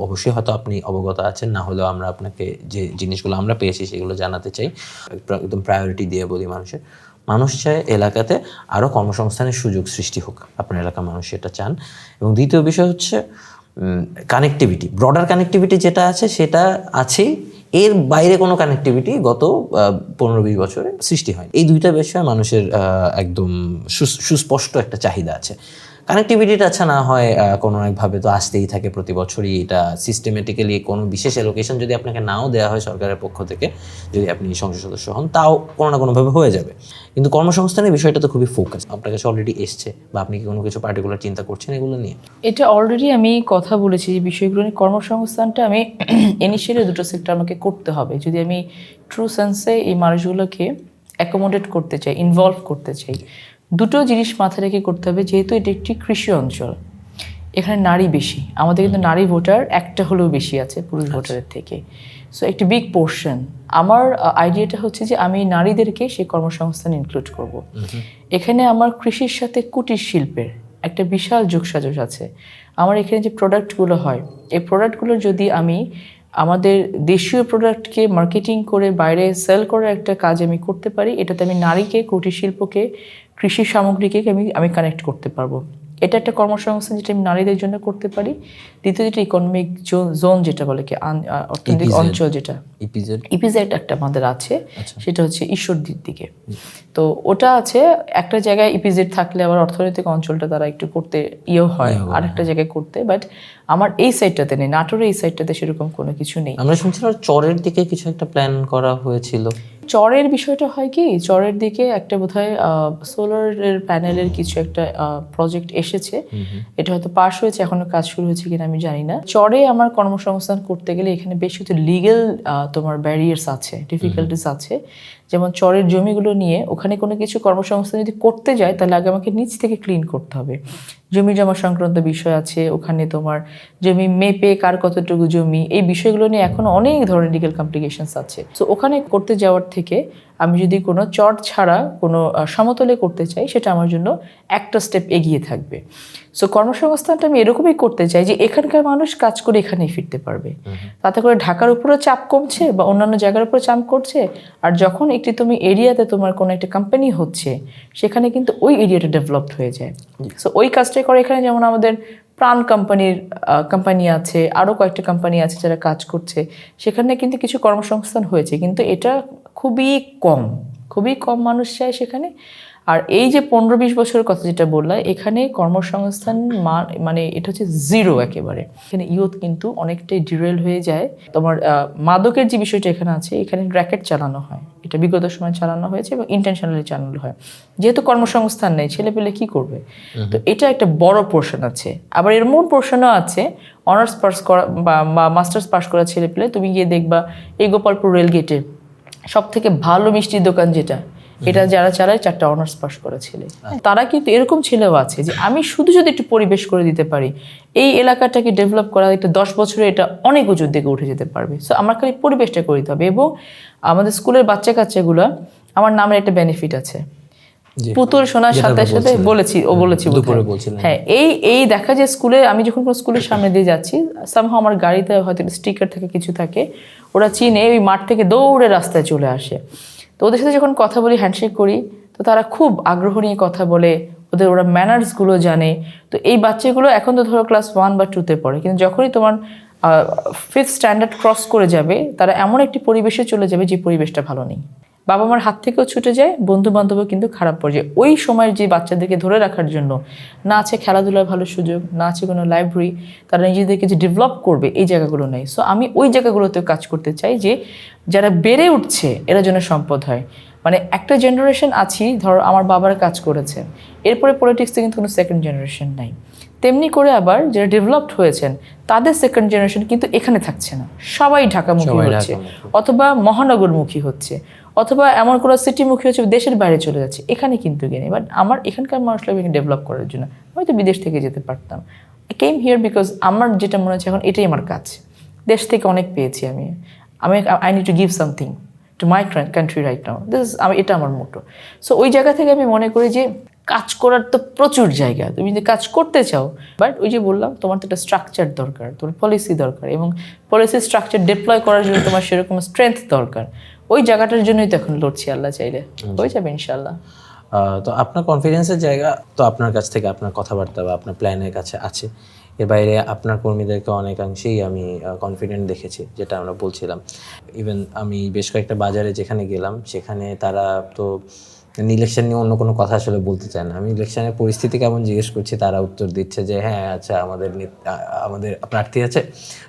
Speaker 1: অবশ্যই হয়তো আপনি অবগত আছেন, না হলেও আমরা আপনাকে যে জিনিসগুলো আমরা পেয়েছি সেগুলো জানাতে চাই, একদম প্রায়োরিটি দিয়ে বলি। মানুষ চায় এলাকাতে আরও কর্মসংস্থানের সুযোগ সৃষ্টি হোক, আপনার এলাকার মানুষ সেটা চান। এবং দ্বিতীয় বিষয় হচ্ছে কানেক্টিভিটি, ব্রডার কানেক্টিভিটি যেটা আছে সেটা আছেই, এর বাইরে কোনো কানেক্টিভিটি গত 15-20 বছরে সৃষ্টি হয়। এই দুইটা বিষয়ে মানুষের একদম সুস্পষ্ট একটা চাহিদা আছে। কানেক্টিভিটিটা আচ্ছা না হয় কোনো একভাবে তো আসতেই থাকে প্রতি বছরই, এটা সিস্টেমেটিক্যালি কোনো বিশেষ অ্যালোকেশন যদি আপনাকে নাও দেওয়া হয় সরকারের পক্ষ থেকে, যদি আপনি সংসদ সদস্য হন, তাও কোনো না কোনোভাবে হয়ে যাবে। কিন্তু কর্মসংস্থানের বিষয়টা তো খুবই ফোকাস, আপনার কাছে অলরেডি এসছে, বা আপনি কি কোনো কিছু পার্টিকুলার চিন্তা করছেন এগুলো নিয়ে?
Speaker 6: এটা অলরেডি আমি কথা বলেছি যে বিষয়গুলো নিয়ে। কর্মসংস্থানটা আমি ইনিশিয়ালি 2টো সেক্টর আমাকে করতে হবে, যদি আমি ট্রু সেন্সে এই মানুষগুলোকে অ্যাকোমোডেট করতে চাই, ইনভলভ করতে চাই। 2টো জিনিস মাথায় রেখে করতে হবে, যেহেতু এটা একটি কৃষি অঞ্চল, এখানে নারী বেশি, আমাদের কিন্তু নারী ভোটার একটা হলেও বেশি আছে পুরুষ ভোটারের থেকে, সো একটি বিগ পোর্শন। আমার আইডিয়াটা হচ্ছে যে আমি নারীদেরকে সেই কর্মসংস্থানে ইনক্লুড করব। এখানে আমার কৃষির সাথে কুটির শিল্পের একটা বিশাল যোগসাজশ আছে। আমার এখানে যে প্রোডাক্টগুলো হয়, এই প্রোডাক্টগুলো যদি আমি আমাদের দেশীয় প্রোডাক্টকে মার্কেটিং করে বাইরে সেল করার একটা কাজ আমি করতে পারি, এটাতে আমি নারীকে, কুটির শিল্পকে, কৃষি সামগ্রীকে আমি কানেক্ট করতে পারবো। এটা একটা কর্মসংস্থান যেটা আমি নারীদের জন্য করতে পারি। দ্বিতীয় যেটা ইকোনমিক জোন যেটা বলে কি অর্থনৈতিক অঞ্চল, যেটা ইপিজেড একটা আমাদের আছে, সেটা হচ্ছে ঈশ্বরদীর দিকে। তো ওটা আছে একটা জায়গায়, ইপিজেড থাকলে আবার অর্থনৈতিক অঞ্চলটা তারা একটু করতে হয় আর একটা জায়গায় করতে, বাট আমার এই সাইডটাতে নেই, নাটোরের এই সাইডটাতে সেরকম কোনো কিছু নেই।
Speaker 1: আমরা শুনছিলাম চরের দিকে কিছু একটা প্ল্যান করা হয়েছিল।
Speaker 6: চরের বিষয়টা হয় কি, চরের দিকে একটা বোধহয় সোলারের প্যানেলের কিছু একটা প্রজেক্ট এসেছে, এটা হয়তো পাস হয়েছে, এখনো কাজ শুরু হয়েছে কিনা আমি জানি না। চরে আমার কর্মসংস্থান করতে গেলে এখানে বেশ কিছু লিগেল তোমার ব্যারিয়ার্স আছে, ডিফিকাল্টিস আছে। যেমন চরের জমিগুলো নিয়ে ওখানে কোনো কিছু কর্মসংস্থান যদি করতে যায়, তাহলে আগে আমাকে নিচ থেকে ক্লিন করতে হবে। জমি জমা সংক্রান্ত বিষয় আছে ওখানে, তোমার জমি মেপে কার কতটুকু জমি, এই বিষয়গুলো নিয়ে এখনো অনেক ধরনের লিগ্যাল কমপ্লিকেশনস আছে। সো ওখানে করতে যাওয়ার থেকে আমি যদি কোনো চট ছাড়া কোনো সমতলে করতে চাই, সেটা আমার জন্য একটা স্টেপ এগিয়ে থাকবে। সো কর্মসংস্থানটা আমি এরকমই করতে চাই যে এখানকার মানুষ কাজ করে এখানেই ফিরতে পারবে, তাতে করে ঢাকার উপরেও চাপ কমছে বা অন্যান্য জায়গার উপরে চাপ করছে। আর যখন একটি তুমি এরিয়াতে তোমার কোনো একটা কোম্পানি হচ্ছে, সেখানে কিন্তু ওই এরিয়াটা ডেভেলপড হয়ে যায়। সো ওই কাজটাই করে এখানে, যেমন আমাদের প্রাণ কোম্পানি আছে, আরও কয়েকটা কোম্পানি আছে যারা কাজ করছে, সেখানে কিন্তু কিছু কর্মসংস্থান হয়েছে, কিন্তু এটা খুবই কম মানুষ চায় সেখানে। আর এই যে 15-20 বছরের কথা যেটা বললাম, এখানে কর্মসংস্থান মানে এটা হচ্ছে জিরো একেবারে। এখানে ইউথ কিন্তু অনেকটাই ডিরেল হয়ে যায়। তোমার মাদকের যে বিষয়টা এখানে আছে, এখানে র্যাকেট চালানো হয়, এটা বিগত সময় চালানো হয়েছে এবং ইন্টেনশনালি চালানো হয়। যেহেতু কর্মসংস্থান নেই, ছেলেপেলে কি করবে? তো এটা একটা বড় পোর্শন আছে। আবার এমন পোর্শনও আছে, অনার্স পাস করা বা মাস্টার্স পাস করা ছেলেপেলে, তুমি গিয়ে দেখবা এই গোপালপুর রেলগেটে সব থেকে ভালো মিষ্টির দোকান যেটা, এটা যারা চালায় 4টা অনার্স পাস করা ছেলে। তারা কিন্তু এরকম ছেলেও আছে যে আমি শুধু যদি একটু পরিবেশ করে দিতে পারি, এই এলাকাটাকে ডেভেলপ করা, একটা 10 বছরে এটা অনেক উঁচুর দিকে উঠে যেতে পারবে। সো আমার খালি পরিবেশটা করে দিতে হবে। এবং আমাদের স্কুলের বাচ্চা কাচ্চাগুলো, আমার নামের একটা বেনিফিট আছে, পুতুল শোনার সাথে সাথে বলেছি হ্যাঁ, এই দেখা যায় স্কুলে, আমি যখন কোনো স্কুলের সামনে দিয়ে যাচ্ছি, সামহাও আমার গাড়িতে হয়তো স্টিকার থাকে, কিছু থাকে, ওরা চিনে, ওই মাঠ থেকে দৌড়ে রাস্তায় চলে আসে। তো ওদের সাথে যখন কথা বলি, হ্যান্ডশেক করি, তো তারা খুব আগ্রহ নিয়ে কথা বলে, ওরা ম্যানার্সগুলো জানে। তো এই বাচ্চাগুলো এখন তো ধরো ক্লাস 1 বা 2-তে পড়ে, কিন্তু যখনই তোমার 5th স্ট্যান্ডার্ড ক্রস করে যাবে, তারা এমন একটি পরিবেশে চলে যাবে যে পরিবেশটা ভালো নেই, বাবা মার হাত থেকেও ছুটে যায়, বন্ধু বান্ধবও কিন্তু খারাপ পর্যায়ে। ওই সময়ের যে বাচ্চাদেরকে ধরে রাখার জন্য না আছে খেলাধুলার ভালো সুযোগ, না আছে কোনো লাইব্রেরি, তারা নিজেদেরকে যে ডেভেলপ করবে এই জায়গাগুলো নেই। সো আমি ওই জায়গাগুলোতেও কাজ করতে চাই যে যারা বেড়ে উঠছে এরা যেন সম্পদ হয়। মানে একটা জেনারেশন আছি, ধরো আমার বাবার কাজ করেছেন, এরপরে পলিটিক্সে কিন্তু কোনো সেকেন্ড জেনারেশন নাই। তেমনি করে আবার যারা ডেভেলপড হয়েছেন, তাদের সেকেন্ড জেনারেশন কিন্তু এখানে থাকছে না, সবাই ঢাকামুখী হচ্ছে, অথবা মহানগরমুখী হচ্ছে, অথবা এমন কোনো সিটিমুখী হচ্ছে, দেশের বাইরে চলে যাচ্ছে, এখানে কিন্তু গিয়ে নেই। বাট আমার এখানকার মানুষরা ডেভেলপ করার জন্য হয়তো বিদেশ থেকে যেতে পারতাম। আই কেম হিয়ার বিকজ আমার যেটা মনে হচ্ছে এখন এটাই আমার কাজ। দেশ থেকে অনেক পেয়েছি আমি, I need to give something to my country right now, এটা আমার মোটো। সো ওই জায়গা থেকে আমি মনে করি যে কাজ করার তো প্রচুর জায়গা, তুমি যদি কাজ করতে চাও, বাট ওই যে বললাম, তোমার তো একটা স্ট্রাকচার দরকার, তোমার পলিসি দরকার, এবং পলিসি স্ট্রাকচার ডিপ্লয় করার জন্য তোমার সেরকম স্ট্রেংথ দরকার। ওই জায়গাটার জন্যই তো এখন লড়ছি, আল্লাহ চাইলে হয়ে যাবে ইনশাল্লাহ।
Speaker 1: তো আপনার কনফিডেন্সের জায়গা তো আপনার কাছ থেকে, আপনার কথাবার্তা বা আপনার প্ল্যানের কাছে আছে। এর বাইরে আপনার কর্মীদেরকে অনেকাংশেই আমি কনফিডেন্ট দেখেছি, যেটা আমরা বলছিলাম। ইভেন আমি বেশ কয়েকটা বাজারে যেখানে গেলাম, সেখানে তারা তো ইলেকশন নিয়ে অন্য কোনো কথা আসলে বলতে চায় না। আমি ইলেকশনের পরিস্থিতি কেমন জিজ্ঞেস করছি, তারা উত্তর দিচ্ছে যে হ্যাঁ আচ্ছা, আমাদের প্রার্থী আছে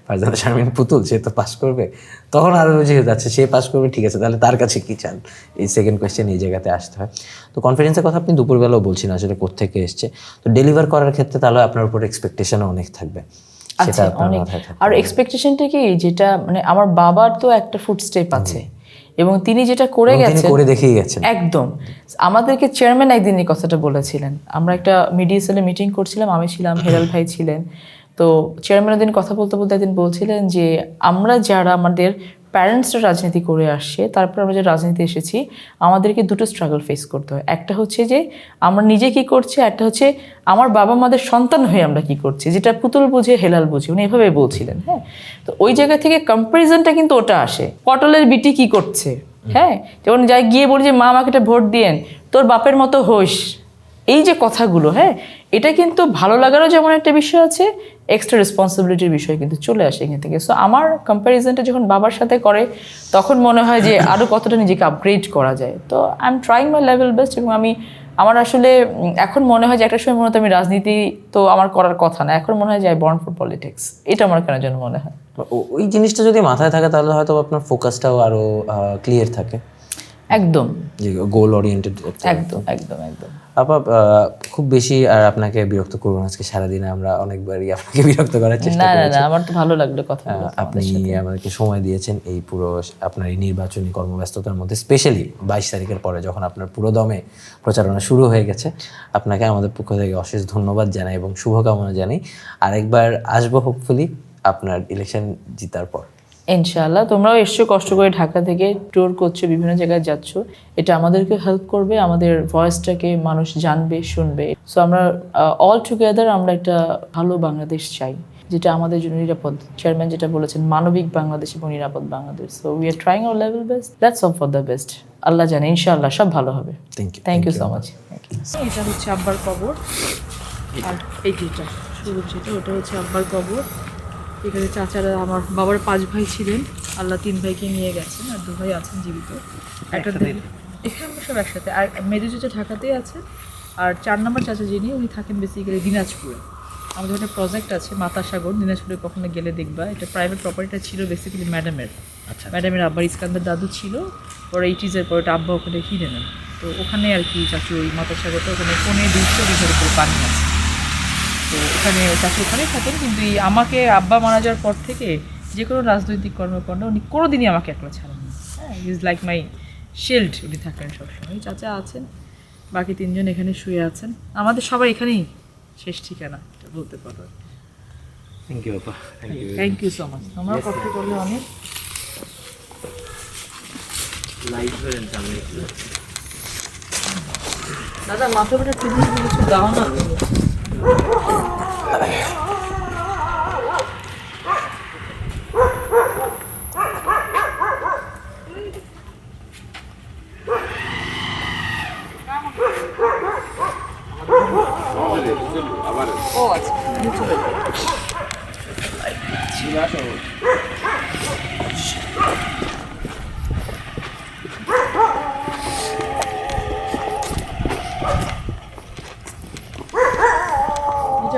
Speaker 1: ফারজানা শারমিন পুতুল, সে তো পাস করবে। তখন আরও বুঝে যাচ্ছে সে পাস করবে, ঠিক আছে, তাহলে তার কাছে কী চান? এই সেকেন্ড কোয়েশ্চেন এই জায়গাতে আসতে হয়। তো কনফিডেন্সের কথা আপনি দুপুরবেলাও বলছেন, আসলে কোত্থেকে এসছে। তো ডেলিভার করার ক্ষেত্রে তাহলে আপনার উপর এক্সপেকটেশনও অনেক থাকবে, সেটা আপনার মাথায় থাকবে।
Speaker 6: আর এক্সপেকটেশনটা কি, যেটা মানে আমার বাবার তো একটা ফুট স্টেপ আছে, এবং তিনি যেটা করে গেছেন,
Speaker 1: করে দেখিয়ে গেছেন
Speaker 6: একদম। আমাদেরকে চেয়ারম্যান একদিন এই কথাটা বলেছিলেন, আমরা একটা মিডিয়া সেলে মিটিং করছিলাম, আমি ছিলাম, হেলাল ভাই ছিলেন। তো চেয়ারম্যান একদিন কথা বলতে বলতে একদিন বলছিলেন যে আমরা যারা আমাদের প্যারেন্টসরা রাজনীতি করে আসছে, তারপর আমরা যে রাজনীতি এসেছি, আমাদেরকে দুটো স্ট্রাগল ফেস করতে হয়। একটা হচ্ছে যে আমরা নিজে কি করছি, একটা হচ্ছে আমার বাবা মাদের সন্তান হয়ে আমরা কি করছি, যেটা পুতুল বুঝে হেলাল বুঝে, উনি এভাবে বলছিলেন। হ্যাঁ, তো ওই জায়গা থেকে কম্পারিজনটা কিন্তু ওটা আসে, পটলের বিটি কি করছে। হ্যাঁ, যেমন যাই গিয়ে বলি যে মা আমাকে একটা ভোট দিয়েন, তোর বাপের মতো হোস, এই যে কথাগুলো, হ্যাঁ, এটা কিন্তু ভালো লাগারও যেমন একটা বিষয় আছে, এক্সট্রা রেসপন্সিবিলিটির বিষয় কিন্তু চলে আসে এখান থেকে। সো আমার কম্প্যারিজনটা যখন বাবার সাথে করে, তখন মনে হয় যে আরও কতটা নিজেকে আপগ্রেড করা যায়। তো I am trying my level best. এবং আমার আসলে এখন মনে হয় যে একটা সময় মনে হতো আমি রাজনীতি তো আমার করার কথা না, এখন মনে হয় যে আই বর্ন ফর পলিটিক্স, এটা আমার কেন যেন মনে হয়।
Speaker 1: ওই জিনিসটা যদি মাথায় থাকে, তাহলে হয়তো আপনার ফোকাসটাও আরও ক্লিয়ার থাকে।
Speaker 6: একদম
Speaker 1: গোল ওরিয়েন্টেড।
Speaker 6: একদম একদম একদম।
Speaker 1: আপা, খুব বেশি আর আপনাকে বিরক্ত করবো না, আজকে সারাদিনে আমরা অনেকবারই আপনাকে বিরক্ত করার চেষ্টা করেছি।
Speaker 6: না, আমার তো ভালো লাগলো কথা বলতে।
Speaker 1: আপনি আমাদেরকে সময় দিয়েছেন এই পুরো আপনার এই নির্বাচনী কর্মব্যস্ততার মধ্যে, স্পেশালি 22 তারিখের পরে যখন আপনার পুরো দমে প্রচারণা শুরু হয়ে গেছে। আপনাকে আমাদের পক্ষ থেকে অশেষ ধন্যবাদ জানাই এবং শুভকামনা জানাই। আরেকবার আসবো হোপফুলি আপনার ইলেকশন জিতার পর।
Speaker 6: ইনশাআল্লাহ তোমরাও এসছো কষ্ট করে ঢাকা থেকে ট্যুর করছো, বিভিন্ন জায়গায় যাচ্ছ, এটা আমাদেরকে হেল্প করবে, আমাদের ভয়েসটাকে মানুষ জানবে, শুনবে। সো আমরা অল টুগেদার আমরা একটা ভালো বাংলাদেশ চাই, যেটা আমাদের জন্য নিরাপদ। চেয়ারম্যান যেটা বলেছেন, মানবিক বাংলাদেশ এবং নিরাপদ Bangladesh. So we are trying our level best, that's all for the best. Allah জানে, ইনশাআল্লাহ সব ভালো হবে। Thank you so much. এটা হচ্ছে আব্বার কবর, আর এই যেটা শুরু যেটা ওটা হচ্ছে আব্বার কবর। এখানে চাচারা, আমার বাবার 5 ভাই ছিলেন, আল্লাহ 3 ভাইকে নিয়ে গেছেন, আর 2 ভাই আছেন জীবিত। এখানে আমরা সব একসাথে। আর মেজো চাচা ঢাকাতেই আছে, আর 4 নম্বর চাচা যিনি, উনি থাকেন বেসিক্যালি দিনাজপুরে। আমাদের একটা প্রজেক্ট আছে মাতাসাগর, দিনাজপুরে কখনো গেলে দেখবা। এটা প্রাইভেট প্রপার্টিটা ছিল বেসিক্যালি ম্যাডামের। ম্যাডামের আব্বার ইস্কান্দার দাদু ছিল, ওরা 80s পর ওটা আব্বা ওখানে কিনে নেন। তো ওখানে আর কি চাচু ওই মাতাসাগরটা, ওখানে 200 বিঘার উপরে পানি আছে। তো ওখানে চাচু ওখানেই থাকেন, কিন্তু এই আমাকে আব্বা মারা যাওয়ার পর থেকে যে কোনো রাজনৈতিক কর্মকাণ্ড উনি কোনো দিনই আমাকে একলা ছাড়েন না। হ্যাঁ, ইজ লাইক মাই শিল্ড, উনি থাকেন সবসময়। চাচা আছেন, বাকি 3 জন এখানে শুয়ে আছেন। আমাদের সবাই এখানেই শেষ ঠিকানা, এটা বলতে পারো।
Speaker 1: থ্যাংক ইউ আপা,
Speaker 6: থ্যাংক ইউ সো মাচ। তোমরা কষ্ট করলে অনেক।
Speaker 1: লাইট ধরেন সামনে
Speaker 6: দাদা মাথা ব্যথা কিছু দাও না। ও আচ্ছা,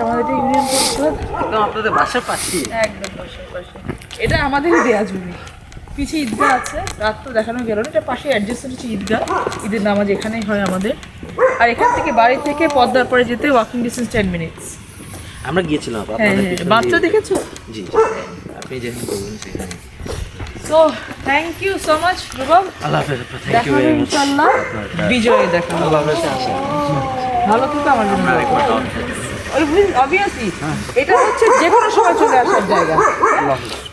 Speaker 6: আমাদের ইউনিয়ন পরিষদ
Speaker 1: একদম আপনাদের বাসার পাশে,
Speaker 6: একদম বাসার পাশে। এটা আমাদেরই দেয়া জমি, পিছিয়ে ঈদগাহ আছে, রাত তো দেখানো গেল না। এটা পাশে অ্যাডজাস্টেন্ট হচ্ছে ঈদগাহ, ঈদের নামাজ এখানেই হয় আমাদের। আর এখান থেকে বাড়ি থেকে পদ্মার পরে যেতে ওয়াকিং ডিস্টেন্স 10 মিনিটস।
Speaker 1: আমরা গিয়েছিলাম
Speaker 6: বাচ্চা দেখেছো?
Speaker 1: জি, আপনি যেখানে করবেন সেখানে।
Speaker 6: So thank you so much Rubab.
Speaker 1: আল্লাহ হাফেজ। Thank you very much.
Speaker 6: ইনশাআল্লাহ বিজয় দেখা হবে। ভালো থেকো আমার জন্য। অবভিয়াসলি এটা হচ্ছে যে কোনো সময় চলে আসার জায়গা।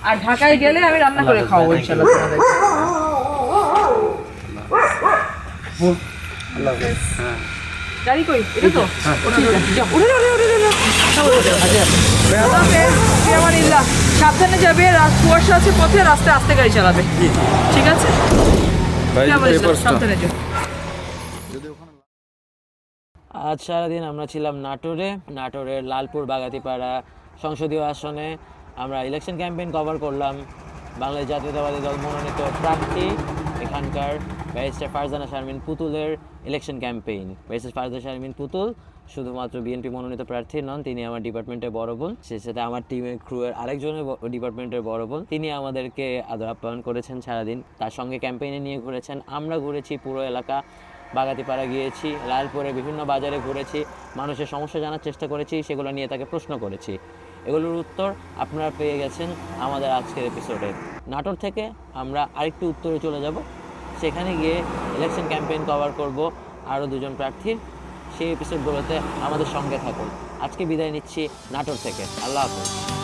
Speaker 6: আর ঢাকায় গেলে আমি রান্না করে খাওয়াবো ইনশাআল্লাহ তোমাদের।
Speaker 1: আল্লাহ হাফেজ।
Speaker 6: গাড়ি কই? এটা তো সাবধানে যাবে, কুয়াশা আছে পথে, রাস্তায় আস্তে গাড়ি চালাবে, ঠিক আছে? সাবধানে যাও।
Speaker 1: আজ সারাদিন আমরা ছিলাম নাটোরের লালপুর বাগাতিপাড়া সংসদীয় আসনে। আমরা ইলেকশন ক্যাম্পেইন কভার করলাম। বাংলাদেশ জাতীয়তাবাদী দল মনোনীত প্রার্থী এখানকার ব্যারিস্টার ফারজানা শারমিন পুতুলের election campaign. Barrister Farzana Sharmin পুতুল শুধুমাত্র বিএনপি মনোনীত প্রার্থী নন, তিনি আমার ডিপার্টমেন্টের বড় বোন, সেই সাথে আমার টিমের ক্রুয়ের আরেকজনের ডিপার্টমেন্টের বড় বোন। তিনি আমাদেরকে আদর আপ্যায়ন করেছেন সারাদিন, তার সঙ্গে ক্যাম্পেইনে নিয়ে ঘুরেছেন। আমরা ঘুরেছি পুরো এলাকা, বাগাতিপাড়া গিয়েছি, লালপুরে বিভিন্ন বাজারে ঘুরেছি, মানুষের সমস্যা জানার চেষ্টা করেছি, সেগুলো নিয়ে তাকে প্রশ্ন করেছি। এগুলোর উত্তর আপনারা পেয়ে গেছেন আমাদের আজকের এপিসোডে। নাটোর থেকে আমরা আরেকটু উত্তরে চলে যাব, সেখানে গিয়ে ইলেকশন ক্যাম্পেইন কভার করব আরও 2 জন প্রার্থীর। সেই এপিসোডগুলোতে আমাদের সঙ্গে থাকুন। আজকে বিদায় নিচ্ছি নাটোর থেকে। আল্লাহ হাফেজ।